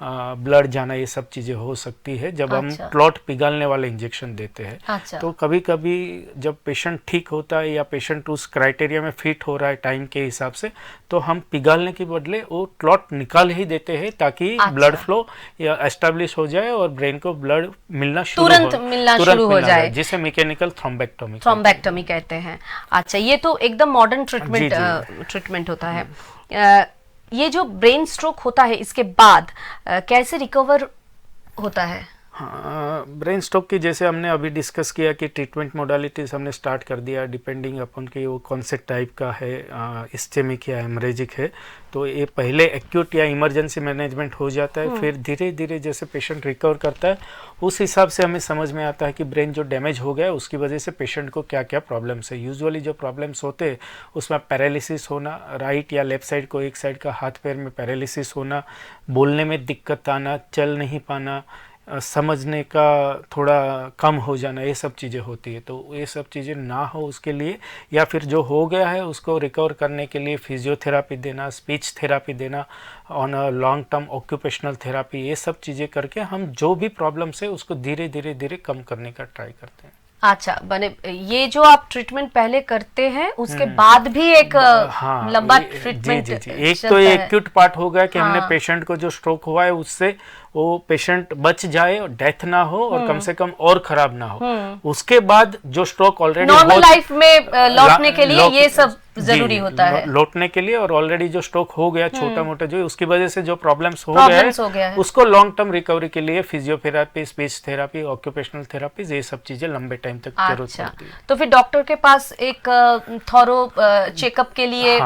ब्लड जाना, ये सब चीज़ें हो सकती है जब हम क्लॉट पिघालने वाले इंजेक्शन देते हैं। अच्छा। तो कभी कभी जब पेशेंट ठीक होता है या पेशेंट उस क्राइटेरिया में फिट हो रहा है टाइम के हिसाब से, तो हम पिघालने के बदले वो क्लॉट निकाल ही देते हैं, ताकि ब्लड फ्लो या एस्टेब्लिश हो जाए और ब्रेन को ब्लड मिलना शुरू हो जाए, जिसे मैकेनिकल थ्रोम्बेक्टोमी कहते हैं। अच्छा, ये तो एकदम मॉडर्न ट्रीटमेंट होता है। ये जो ब्रेन स्ट्रोक होता है, इसके बाद कैसे रिकवर होता है? हाँ, ब्रेन स्ट्रोक की जैसे हमने अभी डिस्कस किया कि ट्रीटमेंट मोडालिटीज हमने स्टार्ट कर दिया डिपेंडिंग अपन कि वो कौन से टाइप का है, इस्चेमिक या हेमरेजिक है। तो ये पहले एक्यूट या इमरजेंसी मैनेजमेंट हो जाता है, फिर धीरे धीरे जैसे पेशेंट रिकवर करता है उस हिसाब से हमें समझ में आता है कि ब्रेन जो डैमेज हो गया है उसकी वजह से पेशेंट को क्या क्या प्रॉब्लम्स है। यूजुअली जो प्रॉब्लम्स होते हैं उसमें पैरालिसिस होना, राइट या लेफ्ट साइड को एक साइड का हाथ पैर में पैरालिसिस होना, बोलने में दिक्कत आना, चल नहीं पाना, समझने का थोड़ा कम हो जाना, ये सब चीज़ें होती है। तो ये सब चीज़ें ना हो उसके लिए, या फिर जो हो गया है उसको रिकवर करने के लिए फिजियोथेरापी देना, स्पीच थेरापी देना, on a long term occupational therapy, ये सब चीज़ें करके हम जो भी प्रॉब्लम्स है उसको धीरे धीरे कम करने का ट्राई करते हैं। अच्छा, माने ये जो आप ट्रीटमेंट पहले करते हैं उसके बाद भी एक लंबा ट्रीटमेंट जी एक तो ये एक्यूट पार्ट हो गया कि हमने पेशेंट को जो स्ट्रोक हुआ है उससे वो पेशेंट बच जाए और डेथ ना हो और कम से कम और खराब ना हो। उसके बाद जो स्ट्रोक ऑलरेडी नॉर्मल लाइफ में लौटने के लिए ये सब जरूरी होता है, लौटने के लिए। और ऑलरेडी जो स्ट्रोक हो गया छोटा मोटा जो उसकी वजह से जो प्रॉब्लम्स हो गया है उसको लॉन्ग टर्म रिकवरी के लिए physiotherapy, speech therapy, occupational therapy, ये सब चीजें लंबे टाइम तक जरूरत पड़ती है। तो फिर डॉक्टर के पास एक थॉरो चेकअप के लिए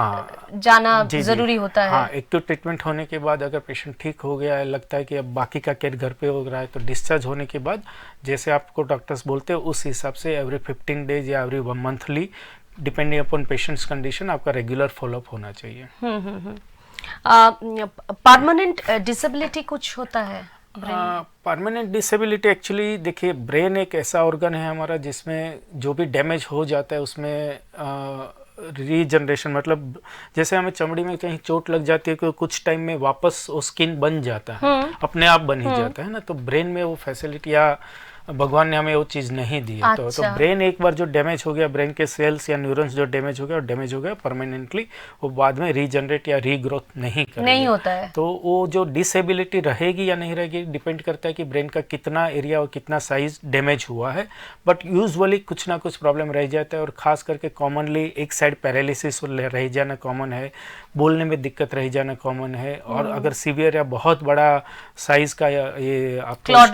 जाना जरूरी होता है। हाँ, एक तो ट्रीटमेंट होने के बाद अगर पेशेंट ठीक हो गया है, लगता है कि अब बाकी का केयर घर पे हो रहा है, तो डिस्चार्ज होने के बाद जैसे आपको डॉक्टर्स बोलते हैं उस हिसाब से एवरी 15 डेज या every monthly depending upon patients condition आपका रेगुलर फॉलोअप होना चाहिए। परमानेंट डिसेबिलिटी कुछ होता है? परमानेंट डिसेबिलिटी एक्चुअली देखिए, ब्रेन एक ऐसा ऑर्गन है हमारा जिसमें जो भी डैमेज हो जाता है उसमें रीजनरेशन, मतलब जैसे हमें चमड़ी में कहीं चोट लग जाती है तो कुछ टाइम में वापस वो स्किन बन जाता है, अपने आप बन ही जाता है ना। तो ब्रेन में वो फैसिलिटी या भगवान ने हमें वो चीज़ नहीं दी है। तो ब्रेन एक बार जो डैमेज हो गया, ब्रेन के सेल्स या न्यूरॉन्स जो डैमेज हो गया और डैमेज हो गया परमानेंटली, वो बाद में रीजनरेट या रीग्रोथ नहीं होता है। तो वो जो डिसेबिलिटी रहेगी या नहीं रहेगी डिपेंड करता है कि ब्रेन का कितना एरिया और कितना साइज डैमेज हुआ है। बट यूजुअली कुछ ना कुछ प्रॉब्लम रह जाता है, और खास करके कॉमनली एक साइड पैरालिसिस रह जाना कॉमन है, बोलने में दिक्कत रह जाना कॉमन है, और अगर सीवियर या बहुत बड़ा साइज का ये आपको क्लॉट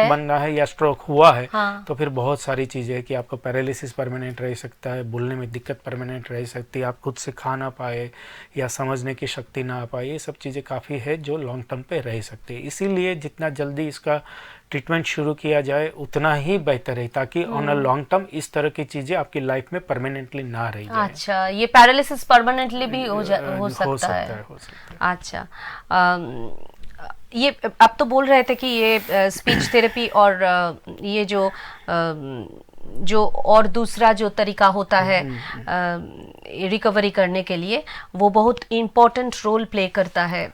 बनना है या स्ट्रोक हुआ है, तो फिर बहुत सारी चीजें है कि आपका पैरालिसिस परमानेंट रह सकता है, बोलने में दिक्कत परमानेंट रह सकती है, आप खुद से खा ना पाए या समझने की शक्ति ना आ पाए, ये सब चीजें काफी है जो लॉन्ग टर्म पे रह सकती है। इसीलिए जितना जल्दी इसका ट्रीटमेंट शुरू किया जाए उतना ही बेहतर है, ताकि ऑन अ लॉन्ग टर्म इस तरह की चीजें आपकी लाइफ में परमानेंटली ना रह जाए। अच्छा, ये पैरालिसिस परमानेंटली भी हो सकता है। अच्छा, ये आप तो बोल रहे थे कि ये स्पीच थेरेपी और ये जो और दूसरा जो तरीका होता है रिकवरी करने के लिए, वो बहुत इम्पोर्टेंट रोल प्ले करता है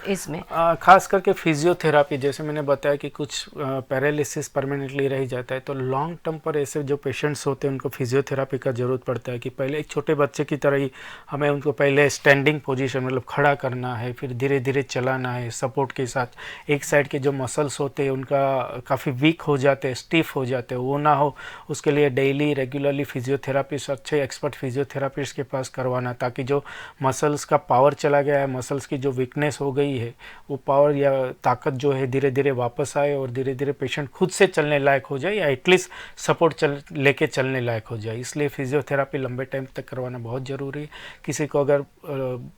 इसमें। खास करके फिजियोथेरापी, जैसे मैंने बताया कि कुछ पैरालिसिस परमानेंटली रह जाता है, तो लॉन्ग टर्म पर ऐसे जो पेशेंट्स होते हैं उनको फिजियोथेरापी का ज़रूरत पड़ता है कि पहले एक छोटे बच्चे की तरह ही हमें उनको पहले स्टैंडिंग पोजीशन मतलब खड़ा करना है, फिर धीरे धीरे चलाना है सपोर्ट के साथ। एक साइड के जो मसल्स होते हैं उनका काफ़ी वीक हो जाते हैं, स्टिफ हो जाते हैं, वो ना हो उसके लिए डेली रेगुलरली फिजियोथेरापिस्ट, अच्छे एक्सपर्ट फिजियोथेरापिस्ट के पास करवाना, ताकि जो मसल्स का पावर चला गया है, मसल्स की जो वीकनेस हो गई है, वो पावर या ताकत जो है धीरे धीरे वापस आए और धीरे धीरे पेशेंट खुद से चलने लायक हो जाए या एटलीस्ट सपोर्ट लेके चलने लायक हो जाए। इसलिए फिजियोथेरापी लंबे टाइम तक करवाना बहुत ज़रूरी है। किसी को अगर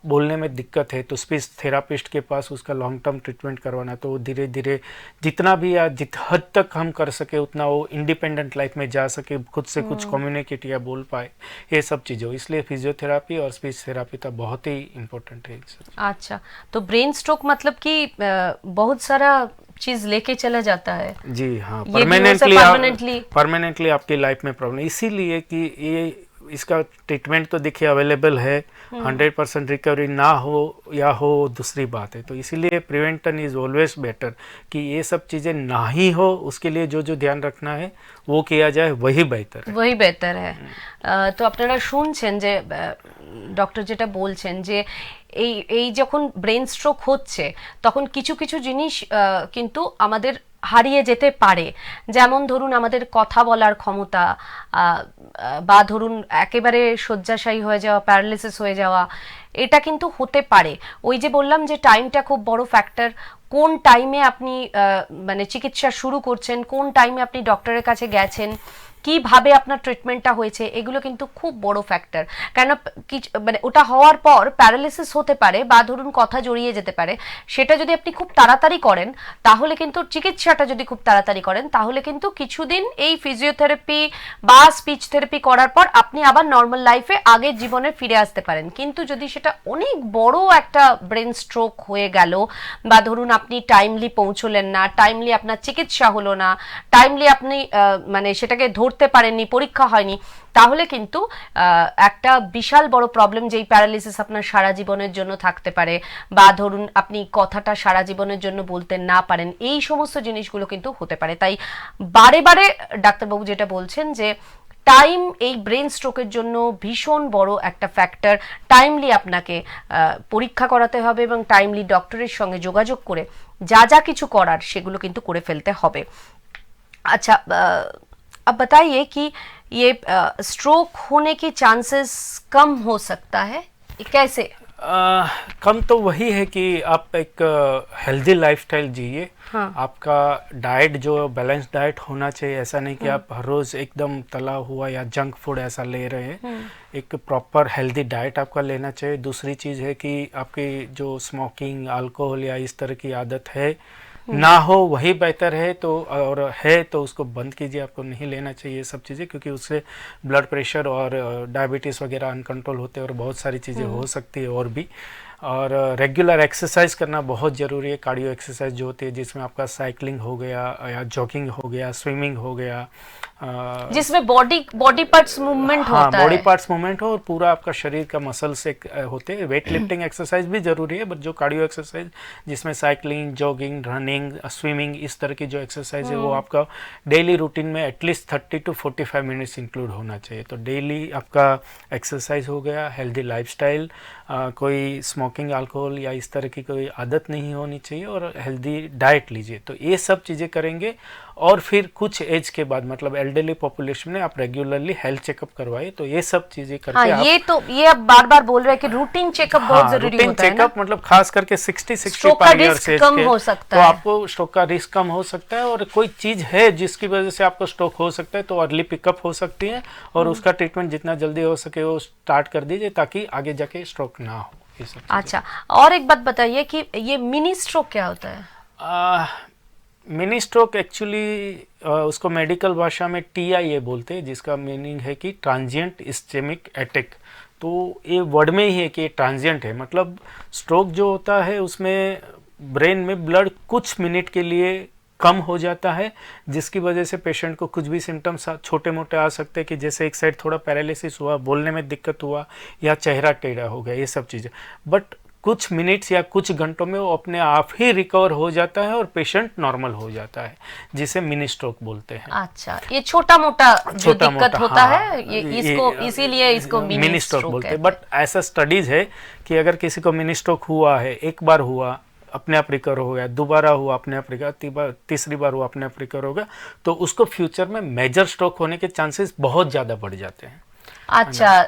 बोलने में दिक्कत है तो स्पीच थेरापिस्ट के पास उसका लॉन्ग टर्म ट्रीटमेंट करवाना, तो वो धीरे धीरे जितना भी या जित हद तक हम कर सके उतना वो इंडिपेंडेंट लाइफ में जा सके, खुद से कुछ कम्युनिकेट या बोल पाए, ये सब चीज़ें। इसलिए फिजियोथेरापी और स्पीच थेरापी तो बहुत ही इम्पोर्टेंट है। अच्छा, तो ब्रेन स्ट्रोक मतलब कि बहुत सारा चीज लेके चला जाता है। जी हाँ, परमानेंटली आपकी लाइफ में प्रॉब्लम, इसीलिए कि ये इसका ट्रीटमेंट तो देखिए अवेलेबल है, 100% रिकवरी ना हो या हो दूसरी बात है। तो इसीलिए प्रिवेंशन इज ऑलवेज बेटर, कि ये सब चीज़ें ना ही हो, उसके लिए जो जो ध्यान रखना है वो किया जाए, वही बेहतर है। তো আপনারা শুনছেন যে ডক্টর যেটা বলছেন যে এই যখন ব্রেন স্ট্রোক হচ্ছে তখন কিছু কিছু জিনিস কিন্তু আমাদের হারিয়ে যেতে পারে, যেমন ধরুন আমাদের কথা বলার ক্ষমতা, বা ধরুন একেবারে শয্যাশায়ী হয়ে যাওয়া, প্যারালিসিস হয়ে যাওয়া, এটা কিন্তু হতে পারে। ওই যে বললাম যে টাইমটা খুব বড় ফ্যাক্টর, কোন টাইমে আপনি মানে চিকিৎসা শুরু করছেন, কোন টাইমে আপনি ডক্টরের কাছে গেছেন, কিভাবে আপনার ট্রিটমেন্টটা হয়েছে, এগুলো কিন্তু খুব বড় ফ্যাক্টর। কেন মানে ওটা হওয়ার পর প্যারালিসিস হতে পারে বা ধরুন কথা জড়িয়ে যেতে পারে, সেটা যদি আপনি খুব তাড়াতাড়ি করেন তাহলে কিন্তু, চিকিৎসাটা যদি খুব তাড়াতাড়ি করেন তাহলে কিন্তু কিছুদিন এই ফিজিওথেরাপি বা স্পিচ থেরাপি করার পর আপনি আবার নর্মাল লাইফে আগের জীবনে ফিরে আসতে পারেন। কিন্তু যদি সেটা অনেক বড় একটা ব্রেন স্ট্রোক হয়ে গেল, বা ধরুন আপনি টাইমলি পৌঁছলেন না, টাইমলি আপনার চিকিৎসা হলো না, টাইমলি আপনি মানে সেটাকে ধরতে করতে পারেননি, পরীক্ষা হয়নি, তাহলে কিন্তু একটা বিশাল বড় প্রবলেম, যেই প্যারালিসিস আপনার সারা জীবনের জন্য থাকতে পারে, বা ধরুন আপনি কথাটা সারা জীবনের জন্য বলতে না পারেন, এই সমস্ত জিনিসগুলো কিন্তু হতে পারে। তাই বারে বারে ডাক্তারবাবু যেটা বলছেন যে টাইম এই ব্রেন স্ট্রোকের জন্য ভীষণ বড় একটা ফ্যাক্টর। টাইমলি আপনাকে পরীক্ষা করাতে হবে এবং টাইমলি ডক্টরের সঙ্গে যোগাযোগ করে যা যা কিছু করার সেগুলো কিন্তু করে ফেলতে হবে। अच्छा, अब बताइए कि ये स्ट्रोक होने के चांसेस कम हो सकता है, कैसे? कम तो वही है कि आप एक हेल्दी लाइफस्टाइल जिए। हाँ। आपका डाइट जो बैलेंस डाइट होना चाहिए, ऐसा नहीं कि आप हर रोज एकदम तला हुआ या जंक फूड ऐसा ले रहे हैं। एक प्रॉपर हेल्दी डाइट आपका लेना चाहिए। दूसरी चीज़ है कि आपकी जो स्मोकिंग, अल्कोहल या इस तरह की आदत है ना हो, वही बेहतर है। तो और है तो उसको बंद कीजिए, आपको नहीं लेना चाहिए ये सब चीज़ें, क्योंकि उससे ब्लड प्रेशर और डायबिटीज़ वगैरह अनकंट्रोल होते हैं और बहुत सारी चीज़ें हो सकती है और भी। और रेगुलर एक्सरसाइज करना बहुत ज़रूरी है। कार्डियो एक्सरसाइज जो होती है, जिसमें आपका साइकिलिंग हो गया या जॉगिंग हो गया, स्विमिंग हो गया, जिसमें बॉडी पार्ट्स मूवमेंट हाँ, होता बॉडी है। पार्ट्स मूवमेंट हो और पूरा आपका शरीर का मसल्स एक होते हैं। वेट लिफ्टिंग एक्सरसाइज भी जरूरी है, बट जो कार्डियो एक्सरसाइज जिसमें साइकिलिंग, जॉगिंग, रनिंग, स्विमिंग, इस तरह की जो एक्सरसाइज है वो आपका डेली रूटीन में एटलीस्ट 30 to 45 मिनट्स इंक्लूड होना चाहिए। तो डेली आपका एक्सरसाइज हो गया, हेल्दी लाइफस्टाइल, कोई स्मोकिंग, अल्कोहल या इस तरह की कोई आदत नहीं होनी चाहिए, और हेल्दी डाइट लीजिए। तो ये सब चीज़ें करेंगे और फिर कुछ एज के बाद, मतलब एल्डरली पॉपुलेशन में आप रेगुलरली हेल्थ चेकअप करवाइए। तो ये सब चीजें करके हाँ, आप, ये अब बार बार बोल रहे हैं कि रूटीन चेकअप बहुत जरूरी रूटीन होता है ना। चेकअप, मतलब खास करके 60-65 स्ट्रोक का ईयर्स रिस्क कम हो सकता तो है। आपको स्ट्रोक का रिस्क कम हो सकता है। और कोई चीज है जिसकी वजह से आपको स्ट्रोक हो सकता है तो अर्ली पिकअप हो सकती है, और उसका ट्रीटमेंट जितना जल्दी हो सके वो स्टार्ट कर दीजिए, ताकि आगे जाके स्ट्रोक ना हो। ये सब चीजें। अच्छा, और एक बात बताइए कि ये मिनी स्ट्रोक क्या होता है? मिनी स्ट्रोक एक्चुअली उसको मेडिकल भाषा में TIA बोलते हैं, जिसका मीनिंग है कि ट्रांजिएंट इस्केमिक अटैक। तो ये वर्ड में ही है कि ट्रांजिएंट है, मतलब स्ट्रोक जो होता है उसमें ब्रेन में ब्लड कुछ मिनट के लिए कम हो जाता है, जिसकी वजह से पेशेंट को कुछ भी सिम्टम्स छोटे मोटे आ सकते हैं, कि जैसे एक साइड थोड़ा पैरालिसिस हुआ, बोलने में दिक्कत हुआ, या चेहरा टेढ़ा हो गया, ये सब चीज़ें। बट कुछ मिनट्स या कुछ घंटों में वो अपने आप ही रिकवर हो जाता है और पेशेंट नॉर्मल हो जाता है, जिसे मिनी स्ट्रोक बोलते हैं। अच्छा, ये छोटा मोटा जो दिक्कत छोटा-मोटा, होता हाँ, है, ये इसको इसीलिए इसको मिनी स्ट्रोक बोलते कहते हैं। बट ऐसा स्टडीज है कि अगर किसी को मिनी स्ट्रोक हुआ है, एक बार हुआ अपने आप रिकवर हो गया, दोबारा हुआ अपने आप रिकवर, तीसरी बार हुआ अपने आप रिकवर हो गया, तो उसको फ्यूचर में मेजर स्ट्रोक होने के चांसेस बहुत ज़्यादा बढ़ जाते हैं। अच्छा,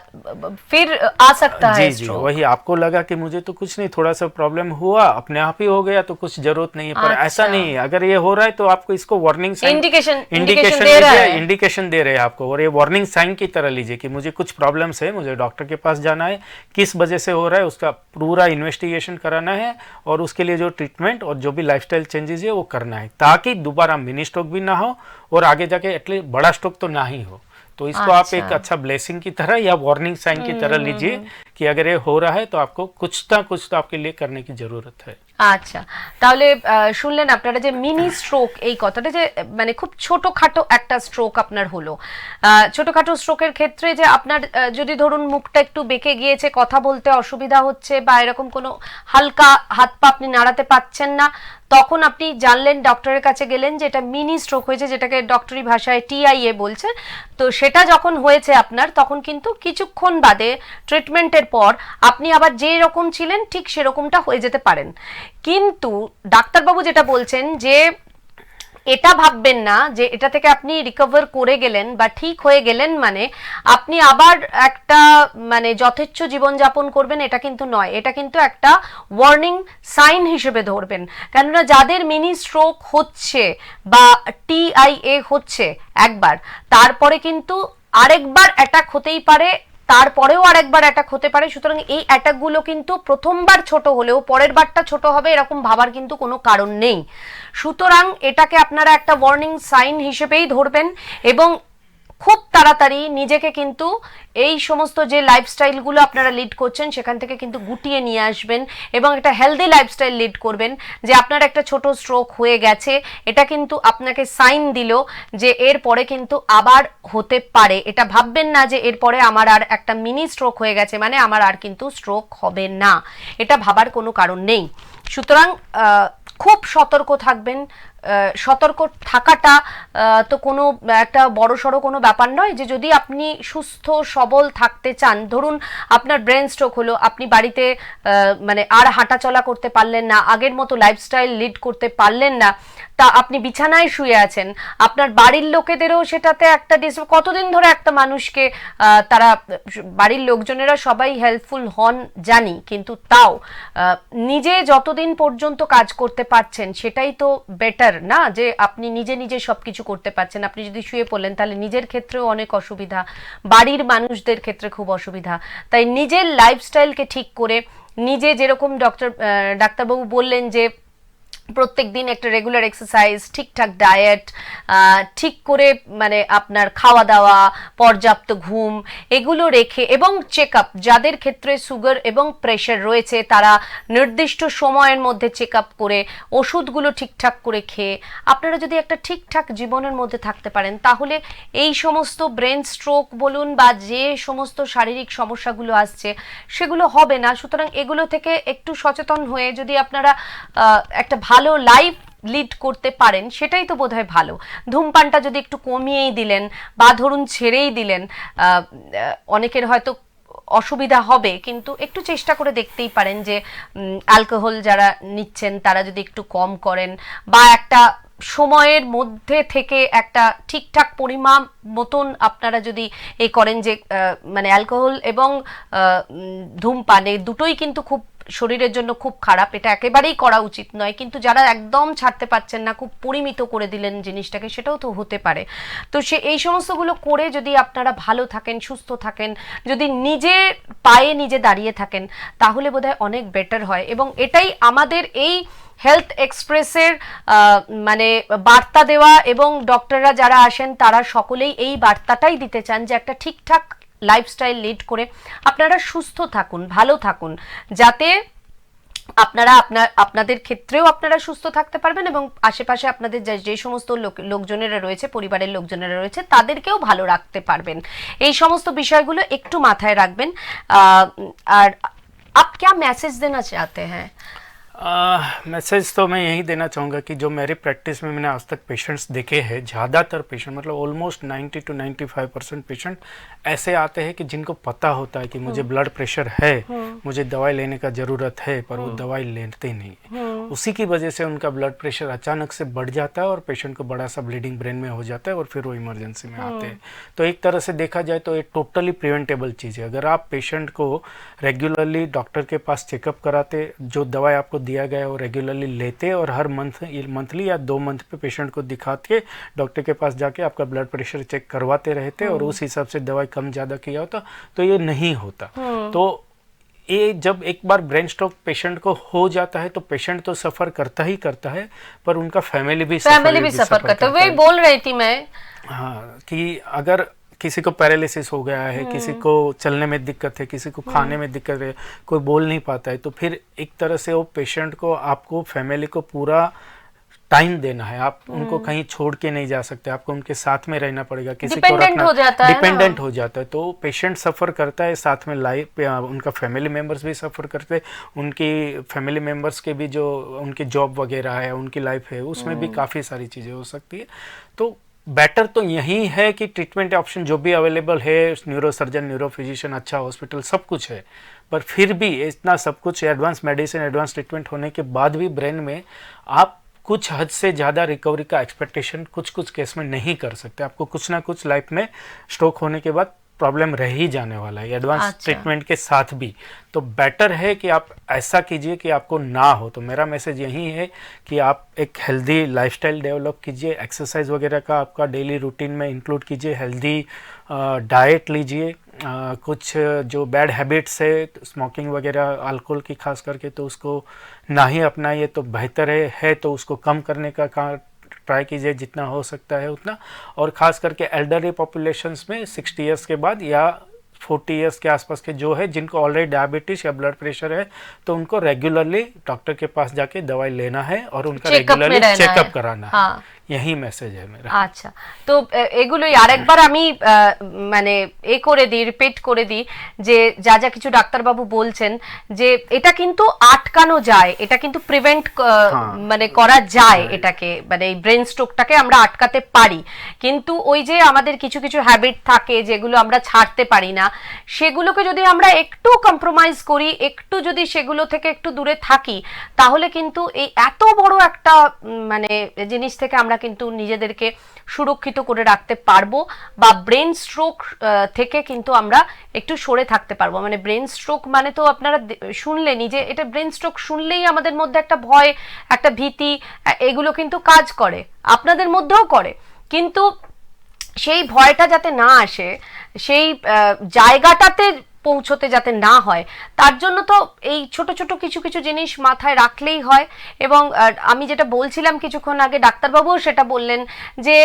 फिर आ सकता है जी, स्ट्रोक। वही आपको लगा कि मुझे तो कुछ नहीं, थोड़ा सा प्रॉब्लम हुआ अपने आप ही हो गया तो कुछ जरूरत नहीं है, पर ऐसा नहीं है। अगर ये हो रहा है तो आपको इसको वार्निंग साइन, इंडिकेशन दे रहा लीजिए, है। इंडिकेशन दे रहे हैं आपको, और ये वार्निंग साइन की तरह लीजिए कि मुझे कुछ प्रॉब्लम्स है, मुझे डॉक्टर के पास जाना है, किस वजह से हो रहा है उसका पूरा इन्वेस्टिगेशन कराना है, और उसके लिए जो ट्रीटमेंट और जो भी लाइफस्टाइल चेंजेस है वो करना है, ताकि दोबारा मिनी स्ट्रोक भी ना हो और आगे जाके एटलीस्ट बड़ा स्ट्रोक तो ना ही हो। तो इसको आप एक अच्छा ब्लेसिंग की तरह या वार्निंग साइन की तरह लीजिए कि अगर ये हो रहा है तो आपको कुछ ना कुछ तो आपके लिए करने की जरूरत है। আচ্ছা, তাহলে শুনলেন আপনারা যে মিনি স্ট্রোক, এই কথাটা যে মানে খুব ছোটখাটো একটা স্ট্রোক আপনার হলো। ছোটখাটো স্ট্রোকের ক্ষেত্রে যে আপনার যদি ধরুন মুখটা একটু বেঁকে গিয়েছে, কথা বলতে অসুবিধা হচ্ছে, বা এরকম কোনো হালকা হাত পা আপনি নাড়াতে পারছেন না, তখন আপনি জানলেন, ডক্টরের কাছে গেলেন যে এটা মিনি স্ট্রোক হয়েছে, যেটাকে ডক্টরি ভাষায় TIA বলছে। তো সেটা যখন হয়েছে আপনার, তখন কিন্তু কিছুক্ষণ বাদে ট্রিটমেন্টের পর আপনি আবার যে রকম ছিলেন ঠিক সেরকমটা হয়ে যেতে পারেন। কিন্তু ডাক্তারবাবু যেটা বলছেন যে এটা ভাববেন না যে এটা থেকে আপনি রিকভার করে গেলেন বা ঠিক হয়ে গেলেন মানে আপনি আবার একটা মানে যথেচ্ছ জীবনযাপন করবেন, এটা কিন্তু নয়। এটা কিন্তু একটা ওয়ার্নিং সাইন হিসেবে ধরবেন, কেননা যাদের মিনি স্ট্রোক হচ্ছে বা TIA হচ্ছে একবার, তারপরে কিন্তু আরেকবার অ্যাটাক হতেই পারে, তারপরেও আরেকবার অ্যাটাক হতে পারে। সুতরাং এই অ্যাটাকগুলো কিন্তু প্রথমবার ছোট হলেও পরের বারটা ছোট হবে এরকম ভাবার কিন্তু কোনো কারণ নেই। সুতরাং এটাকে আপনারা একটা ওয়ার্নিং সাইন হিসেবেই ধরবেন এবং খুব তাড়াতাড়ি নিজেকে কিন্তু এই সমস্ত যে লাইফস্টাইলগুলো আপনারা লিড করছেন সেখান থেকে কিন্তু গুটিয়ে নিয়ে আসবেন এবং একটা হেলদি লাইফস্টাইল লিড করবেন। যে আপনার একটা ছোট স্ট্রোক হয়ে গেছে, এটা কিন্তু আপনাকে সাইন দিল যে এরপরে কিন্তু আবার হতে পারে। এটা ভাববেন না যে এরপরে আমার আর একটা মিনি স্ট্রোক হয়ে গেছে মানে আমার আর কিন্তু স্ট্রোক হবে না, এটা ভাবার কোনো কারণ নেই। সুতরাং খুব সতর্ক থাকবেন। সতর্ক থাকাটা তো কোনো একটা বড়সড় কোনো ব্যাপার নয়। যে যদি আপনি সুস্থ সবল থাকতে চান, ধরুন আপনার ব্রেন স্ট্রোক হলো, আপনি বাড়িতে মানে আর হাঁটাচলা করতে পারলেন না, আগের মতো লাইফস্টাইল লিড করতে পারলেন না, তা আপনি বিছানায় শুয়ে আছেন, আপনার বাড়ির লোকেদেরও সেটাতে একটা কতদিন ধরে একটা মানুষকে তারা বাড়ির লোকজনেরা সবাই হেল্পফুল হন জানি, কিন্তু তাও নিজে যতদিন পর্যন্ত কাজ করতে পারছেন সেটাই তো বেটার না, যে আপনি নিজে নিজে সবকিছু করতে পারছেন। আপনি যদি শুয়ে পড়লেন তাহলে নিজের ক্ষেত্রেও অনেক অসুবিধা, বাড়ির মানুষদের ক্ষেত্রে খুব অসুবিধা। তাই নিজের লাইফস্টাইলকে ঠিক করে, নিজে যেরকম ডাক্তারবাবু বললেন যে প্রত্যেক দিন একটা রেগুলার এক্সারসাইজ, ঠিকঠাক ডায়েট, ঠিক করে মানে আপনার খাওয়া দাওয়া, পর্যাপ্ত ঘুম, এগুলো রেখে এবং চেক আপ, যাদের ক্ষেত্রে সুগার এবং প্রেশার রয়েছে তারা নির্দিষ্ট সময়ের মধ্যে চেক আপ করে ওষুধগুলো ঠিকঠাক করে খেয়ে আপনারা যদি একটা ঠিকঠাক জীবনের মধ্যে থাকতে পারেন, তাহলে এই সমস্ত ব্রেন স্ট্রোক বলুন বা যে সমস্ত শারীরিক সমস্যাগুলো আসছে সেগুলো হবে না। সুতরাং এগুলো থেকে একটু সচেতন হয়ে যদি আপনারা একটা ভালো লাইফ লিড করতে পারেন সেটাই তো বোধহয় ভালো। ধূমপানটা যদি একটু কমিয়েই দিলেন বা ধরুন ছেড়েই দিলেন, অনেকের হয়তো অসুবিধা হবে, কিন্তু একটু চেষ্টা করে দেখতেই পারেন যে অ্যালকোহল যারা নিচ্ছেন তারা যদি একটু কম করেন বা একটা সময়ের মধ্যে থেকে একটা ঠিকঠাক পরিমাণ মতন আপনারা যদি এই করেন যে মানে অ্যালকোহল এবং ধূমপান এই দুটোই কিন্তু খুব শরীরের জন্য খুব খারাপ, এটা একেবারেই করা উচিত নয়। কিন্তু যারা একদম ছাড়তে পারছেন না, খুব পরিমিত করে দিলেন জিনিসটাকে, সেটাও তো হতে পারে। তো এই সমস্তগুলো করে যদি আপনারা ভালো থাকেন, সুস্থ থাকেন, যদি নিজে পায়ে নিজে দাঁড়িয়ে থাকেন, তাহলে বোধহয় অনেক বেটার হয়। এবং এটাই আমাদের এই হেলথ এক্সপ্রেসের মানে বার্তা দেওয়া, এবং ডক্টররা যারা আসেন তারা সকলেই এই বার্তাটাই দিতে চান যে একটা ঠিকঠাক লাইফস্টাইল লিড করে আপনারা সুস্থ থাকুন, ভালো থাকুন, যাতে আপনারা আপনাদের ক্ষেত্রেও আপনারা সুস্থ থাকতে পারবেন এবং আশেপাশে আপনাদের যে সমস্ত লোকজনেরা রয়েছে, পরিবারের লোকজনেরা রয়েছে, তাদেরকেও ভালো রাখতে পারবেন। এই সমস্ত বিষয়গুলো একটু মাথায় রাখবেন। আর आप क्या मैसेज देना चाहते हैं? मैसेज तो मैं यही देना चाहूँगा कि जो मेरी प्रैक्टिस में मैंने आज तक पेशेंट्स देखे हैं, ज़्यादातर पेशेंट मतलब ऑलमोस्ट 90 to 95% पेशेंट ऐसे आते हैं कि जिनको पता होता है कि मुझे ब्लड प्रेशर है, मुझे दवाई लेने का ज़रूरत है, पर वो दवाई लेते नहीं है। उसी की वजह से उनका ब्लड प्रेशर अचानक से बढ़ जाता है और पेशेंट को बड़ा सा ब्लीडिंग ब्रेन में हो जाता है और फिर वो इमरजेंसी में आते हैं। तो एक तरह से देखा जाए तो ये टोटली प्रिवेंटेबल चीज़ है। अगर आप पेशेंट को रेगुलरली डॉक्टर के पास चेकअप कराते, जो दवाई आपको दिया गया है वो रेगुलरली लेते और हर मंथली या 2 मंथ पे पेशेंट को दिखा के डॉक्टर के पास जाके आपका ब्लड प्रेशर चेक करवाते रहते और उस हिसाब से दवाई कम ज़्यादा किया होता तो ये नहीं होता। तो ये जब एक बार ब्रेन स्ट्रोक पेशेंट को हो जाता है तो पेशेंट तो सफ़र करता ही करता है, पर उनका फैमिली भी सफ़र करता है। वही बोल रही थी मैं, हाँ, कि अगर किसी को पैरालिसिस हो गया है, किसी को चलने में दिक्कत है, किसी को खाने में दिक्कत है, कोई बोल नहीं पाता है, तो फिर एक तरह से वो पेशेंट को, आपको फैमिली को पूरा टाइम देना है। आप उनको कहीं छोड़ के नहीं जा सकते, आपको उनके साथ में रहना पड़ेगा। किसी को रखना डिपेंडेंट हो जाता है तो पेशेंट सफ़र करता है, साथ में लाइफ उनका फैमिली मेम्बर्स भी सफ़र करते हैं। उनकी फैमिली मेम्बर्स के भी जो उनकी जॉब वगैरह है, उनकी लाइफ है, उसमें भी काफ़ी सारी चीज़ें हो सकती है। तो बेटर तो यही है कि ट्रीटमेंट ऑप्शन जो भी अवेलेबल है, न्यूरो सर्जन, न्यूरो फिजिशियन, अच्छा हॉस्पिटल, सब कुछ है, पर फिर भी इतना सब कुछ एडवांस मेडिसिन, एडवांस ट्रीटमेंट होने के बाद भी ब्रेन में आप कुछ हद से ज़्यादा रिकवरी का एक्सपेक्टेशन कुछ केस में नहीं कर सकते। आपको कुछ ना कुछ लाइफ में स्ट्रोक होने के बाद प्रॉब्लम रह ही जाने वाला है, एडवांस ट्रीटमेंट के साथ भी। तो बेटर है कि आप ऐसा कीजिए कि आपको ना हो। तो मेरा मैसेज यही है कि आप एक हेल्दी लाइफस्टाइल डेवलप कीजिए, एक्सरसाइज वगैरह का आपका डेली रूटीन में इंक्लूड कीजिए, हेल्दी डाइट लीजिए, कुछ जो बैड हैबिट्स है, स्मोकिंग वगैरह, अल्कोहल की खास करके, तो उसको ना ही अपनाइए तो बेहतर है तो उसको कम करने का ट्राई कीजिए जितना हो सकता है उतना, और ख़ास करके एल्डरली पॉपुलेशंस में 60 ईयर्स के बाद या 40 ईयर्स के आसपास के जो है जिनको ऑलरेडी डायबिटीज या ब्लड प्रेशर है, तो उनको रेगुलरली डॉक्टर के पास जाके दवाई लेना है और उनका रेगुलरली चेकअप कराना है। यही মেসেজ है मेरा। আচ্ছা, তো এগুলোই আরেকবার আমি মানে করে দিই, রিপিট করে দিই যে যা যা কিছু ডাক্তারবাবু বলছেন যে এটা কিন্তু আটকানো যায়, এটা কিন্তু প্রিভেন্ট মানে করা যায়, এটাকে মানে এই ব্রেন স্ট্রোকটাকে আমরা আটকাতে পারি। কিন্তু ওই যে আমাদের কিছু কিছু হ্যাবিট থাকে যেগুলো আমরা ছাড়তে পারি না, সেগুলোকে যদি আমরা একটু কম্প্রোমাইজ করি, একটু যদি সেগুলো থেকে একটু দূরে থাকি, তাহলে কিন্তু এই এত বড় একটা মানে জিনিস থেকে আমরা কিন্তু নিজেদেরকে সুরক্ষিত করে রাখতে পারবো, বা ব্রেন স্ট্রোক থেকে কিন্তু আমরা একটু সরে থাকতে পারবো। মানে ব্রেন স্ট্রোক মানে তো আপনারা শুনলেনই যে এটা ব্রেন স্ট্রোক শুনলেই আমাদের মধ্যে একটা ভয়, একটা ভীতি, এগুলো কিন্তু কাজ করে, আপনাদের মধ্যেও করে। কিন্তু সেই ভয়টা যাতে না আসে, সেই জায়গাটাতে পৌঁছতে যাতে না হয়, তার জন্য তো এই ছোট ছোট কিছু কিছু জিনিস মাথায় রাখলেই হয়। এবং আমি যেটা বলছিলাম কিছুক্ষণ আগে, ডাক্তারবাবুও সেটা বললেন যে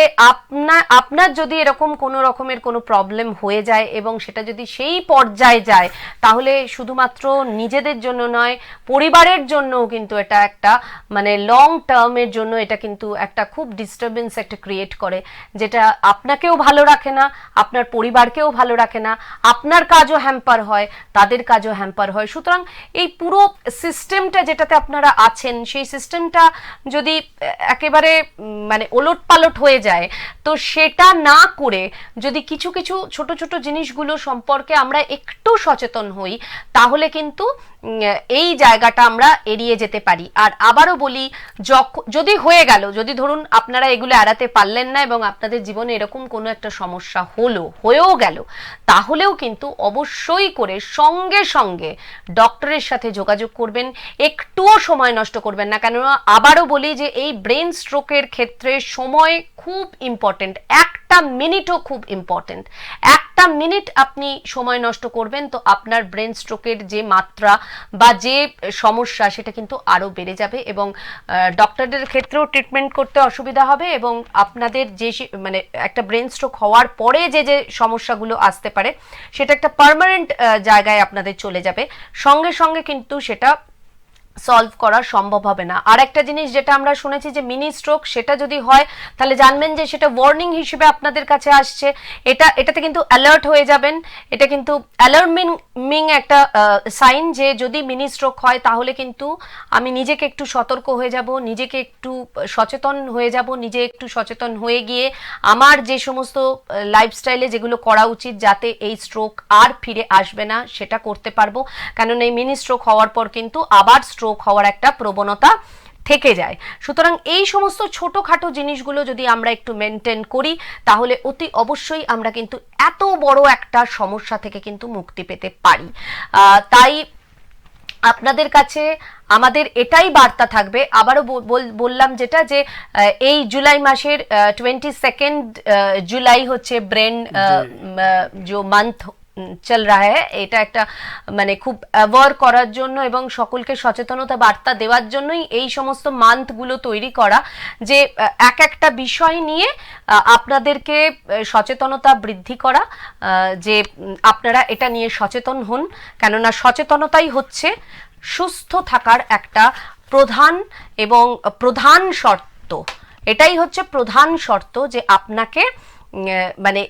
আপনার যদি এরকম কোনো রকমের কোনো প্রবলেম হয়ে যায় এবং সেটা যদি সেই পর্যায়ে যায়, তাহলে শুধুমাত্র নিজেদের জন্য নয়, পরিবারের জন্যও কিন্তু এটা একটা মানে লং টার্মের জন্য এটা কিন্তু একটা খুব ডিস্টারবেন্স একটা ক্রিয়েট করে, যেটা আপনাকেও ভালো রাখে না, আপনার পরিবারকেও ভালো রাখে না, আপনার কাজও হ্যাম্পার হয়, তাদের কাজও হ্যাম্পার হয়। সুতরাং এই পুরো সিস্টেমটা যেটাতে আপনারা আছেন, সেই সিস্টেমটা যদি একেবারে মানে ওলট পালট হয়ে যায়, তো সেটা না করে যদি কিছু কিছু ছোট ছোট জিনিসগুলো সম্পর্কে আমরা একটু সচেতন হই, তাহলে কিন্তু এই জায়গাটা আমরা এড়িয়ে যেতে পারি। আর আবারও বলি, যদি হয়ে গেল, যদি ধরুন আপনারা এগুলো এড়াতে পারলেন না এবং আপনাদের জীবনে এরকম কোনো একটা সমস্যা হয়েও গেল, তাহলেও কিন্তু অবশ্যই করে সঙ্গে সঙ্গে ডক্টরের সাথে যোগাযোগ করবেন, একটুও সময় নষ্ট করবেন না। কেননা আবারও বলি যে এই ব্রেন স্ট্রোকের ক্ষেত্রে সময় খুব ইম্পর্টেন্ট, একটা মিনিটও খুব ইম্পর্টেন্ট। একটা মিনিট আপনি সময় নষ্ট করবেন তো আপনার ব্রেন স্ট্রোকের যে মাত্রা বা যে সমস্যা সেটা কিন্তু আরো বেড়ে যাবে, এবং ডক্টরদের ক্ষেত্রেও ট্রিটমেন্ট করতে অসুবিধা হবে, এবং আপনাদের যে মানে একটা ব্রেন স্ট্রোক হওয়ার পরে যে যে সমস্যাগুলো আসতে পারে সেটা একটা পার্মানেন্ট জায়গায় আপনাদের চলে যাবে, সঙ্গে সঙ্গে কিন্তু সেটা সলভ করা সম্ভব হবে না। আর একটা জিনিস যেটা আমরা শুনেছি যে মিনি স্ট্রোক, সেটা যদি হয় তাহলে জানবেন যে সেটা ওয়ার্নিং হিসেবে আপনাদের কাছে আসছে, এটাতে কিন্তু অ্যালার্ট হয়ে যাবেন। এটা কিন্তু অ্যালার্মিং একটা সাইন যে যদি মিনি স্ট্রোক হয় তাহলে কিন্তু আমি নিজেকে একটু সতর্ক হয়ে যাব, নিজেকে একটু সচেতন হয়ে যাব, নিজে একটু সচেতন হয়ে গিয়ে আমার যে সমস্ত লাইফস্টাইলে যেগুলো করা উচিত যাতে এই স্ট্রোক আর ফিরে আসবে না সেটা করতে পারবো। কারণ এই মিনি স্ট্রোক হওয়ার পর কিন্তু আবার স্ট্রোক হওয়ার একটা প্রবণতা থেকে যায়। সুতরাং এই সমস্ত ছোটখাটো জিনিসগুলো যদি আমরা একটু মেনটেন করি, তাহলে অতি অবশ্যই আমরা কিন্তু এত বড় একটা সমস্যা থেকে কিন্তু মুক্তি পেতে পারি। তাই আপনাদের কাছে আমাদের এটাই বার্তা থাকবে, আবারও বললাম যেটা যে এই জুলাই মাসের 22 জুলাই হচ্ছে ব্রেন যে মান্থ চল রা হ্যায়, এটা একটা মানে খুব অ্যাওয়ার করার জন্য এবং সকলকে সচেতনতা বার্তা দেওয়ার জন্যই এই সমস্ত মান্থগুলো তৈরি করা, যে এক একটা বিষয় নিয়ে আপনাদেরকে সচেতনতা বৃদ্ধি করা, যে আপনারা এটা নিয়ে সচেতন হন। কেননা সচেতনতাই হচ্ছে সুস্থ থাকার একটা প্রধান এবং প্রধান শর্ত। এটাই হচ্ছে প্রধান শর্ত যে আপনাকে মানে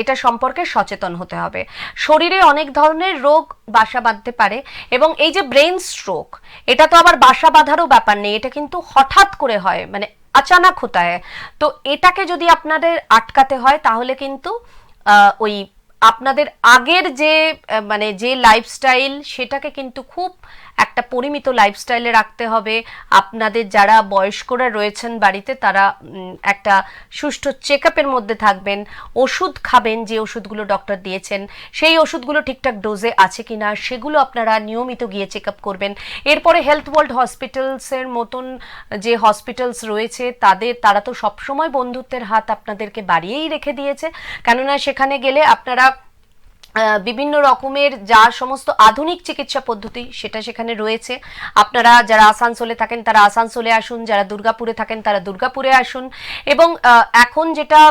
এটা সম্পর্কে সচেতন হতে হবে। শরীরে অনেক ধরনের রোগ বাসা বাঁধতে পারে, এবং এই যে ব্রেন স্ট্রোক, এটা তো আবার বাসা বাঁধারও ব্যাপার নেই, এটা কিন্তু হঠাৎ করে হয়, মানে আচানক হতা হয়। তো এটাকে যদি আপনাদের আটকাতে হয় তাহলে কিন্তু ওই আপনাদের আগের যে মানে যে লাইফস্টাইল সেটাকে কিন্তু খুব একটা পরিমিত লাইফস্টাইলে রাখতে হবে। আপনাদের যারা বয়স্করা রয়েছেন বাড়িতে তারা একটা সুষ্ঠু চেকআপের মধ্যে থাকবেন, ওষুধ খাবেন, যে ওষুধগুলো ডক্টর দিয়েছেন সেই ওষুধগুলো ঠিকঠাক ডোজে আছে কিনা সেগুলো আপনারা নিয়মিত গিয়ে চেকআপ করবেন। এরপরে হেলথ ওয়ার্ল্ড হসপিটালসের মতন যে হসপিটালস রয়েছে তারা তো সবসময় বন্ধুত্বের হাত আপনাদেরকে বাড়িয়েই রেখে দিয়েছে, কেননা সেখানে গেলে আপনারা বিভিন্ন রকমের যা সমস্ত আধুনিক চিকিৎসা পদ্ধতি সেটা সেখানে রয়েছে। আপনারা যারা আসানসোলে থাকেন তারা আসানসোলে আসুন, যারা দুর্গাপুরে থাকেন তারা দুর্গাপুরে আসুন। এবং এখন যেটা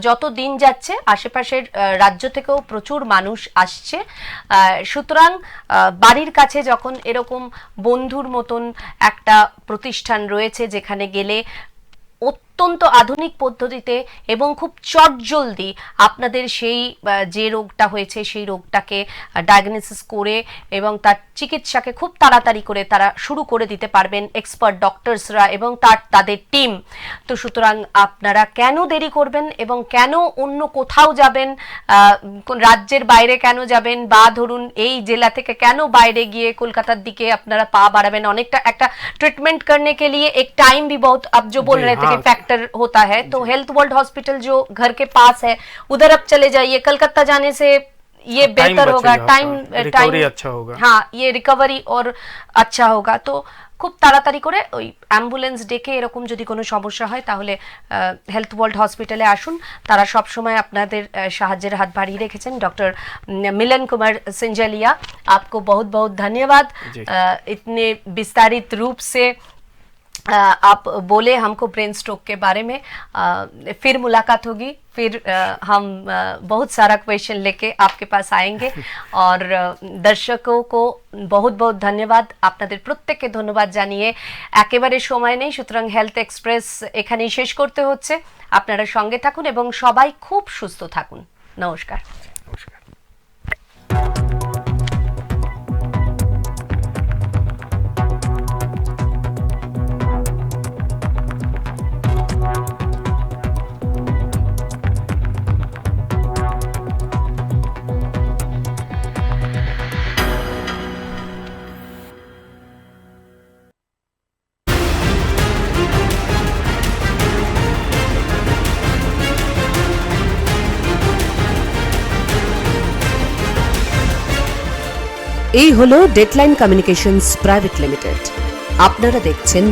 যত দিন যাচ্ছে আশেপাশের রাজ্য থেকেও প্রচুর মানুষ আসছে, সুতরাং বাড়ির কাছে যখন এরকম বন্ধুর মতন একটা প্রতিষ্ঠান রয়েছে যেখানে গেলে অত্যন্ত আধুনিক পদ্ধতিতে এবং খুব চটজলদি আপনাদের সেই যে রোগটা হয়েছে সেই রোগটাকে ডায়াগনোসিস করে এবং তার চিকিৎসাকে খুব তাড়াতাড়ি করে তারা শুরু করে দিতে পারবেন এক্সপার্ট ডক্টরসরা এবং তাদের টিম। তো সুতরাং আপনারা কেন দেরি করবেন এবং কেন অন্য কোথাও যাবেন, কোন রাজ্যের বাইরে কেন যাবেন, বা ধরুন এই জেলা থেকে কেন বাইরে গিয়ে কলকাতার দিকে আপনারা পা বাড়াবেন। অনেকটা একটা ट्रीटमेंट करने के लिए एक टाइम भी बहुत, अब जो बोल रहे थे कि फैक्टर होता है, तो हेल्थ वर्ल्ड हॉस्पिटल जो घर के पास है उधर अब चले जाइए। कलकत्ता जाने से ये बेहतर होगा, टाइम अच्छा होगा। हाँ, ये रिकवरी और अच्छा होगा। तो খুব তাড়াতাড়ি করে ওই অ্যাম্বুলেন্স ডেকে এরকম যদি কোনো সমস্যা হয় তাহলে হেলথ ওয়ার্ল্ড হসপিটালে আসুন। তারা সব সময় আপনাদের সাহায্যের হাত বাড়িয়ে রেখেছেন। डॉक्टर मिलन कुमार सिंजलिया, आपको बहुत बहुत धन्यवाद। इतने विस्तारित रूप से आप बोले हमको ब्रेन स्ट्रोक के बारे में। फिर मुलाकात होगी, फिर हम बहुत सारा क्वेश्चन लेके आपके पास आएंगे। और दर्शकों को बहुत बहुत धन्यवाद, আপনাদের প্রত্যেককে ধন্যবাদ জানিয়ে একেবারে সময় নেই, সুতরাং হেলথ এক্সপ্রেস এখানেই শেষ করতে হচ্ছে। আপনারা সঙ্গে থাকুন এবং সবাই খুব সুস্থ থাকুন। নমস্কার। নমস্কার। এই হলো ডেডলাইন কমিউনিকেশনস প্রাইভেট লিমিটেড। আপনারা দেখছেন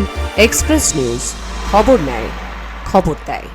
এক্সপ্রেস নিউজ, খবর নেয়, খবর দেয়।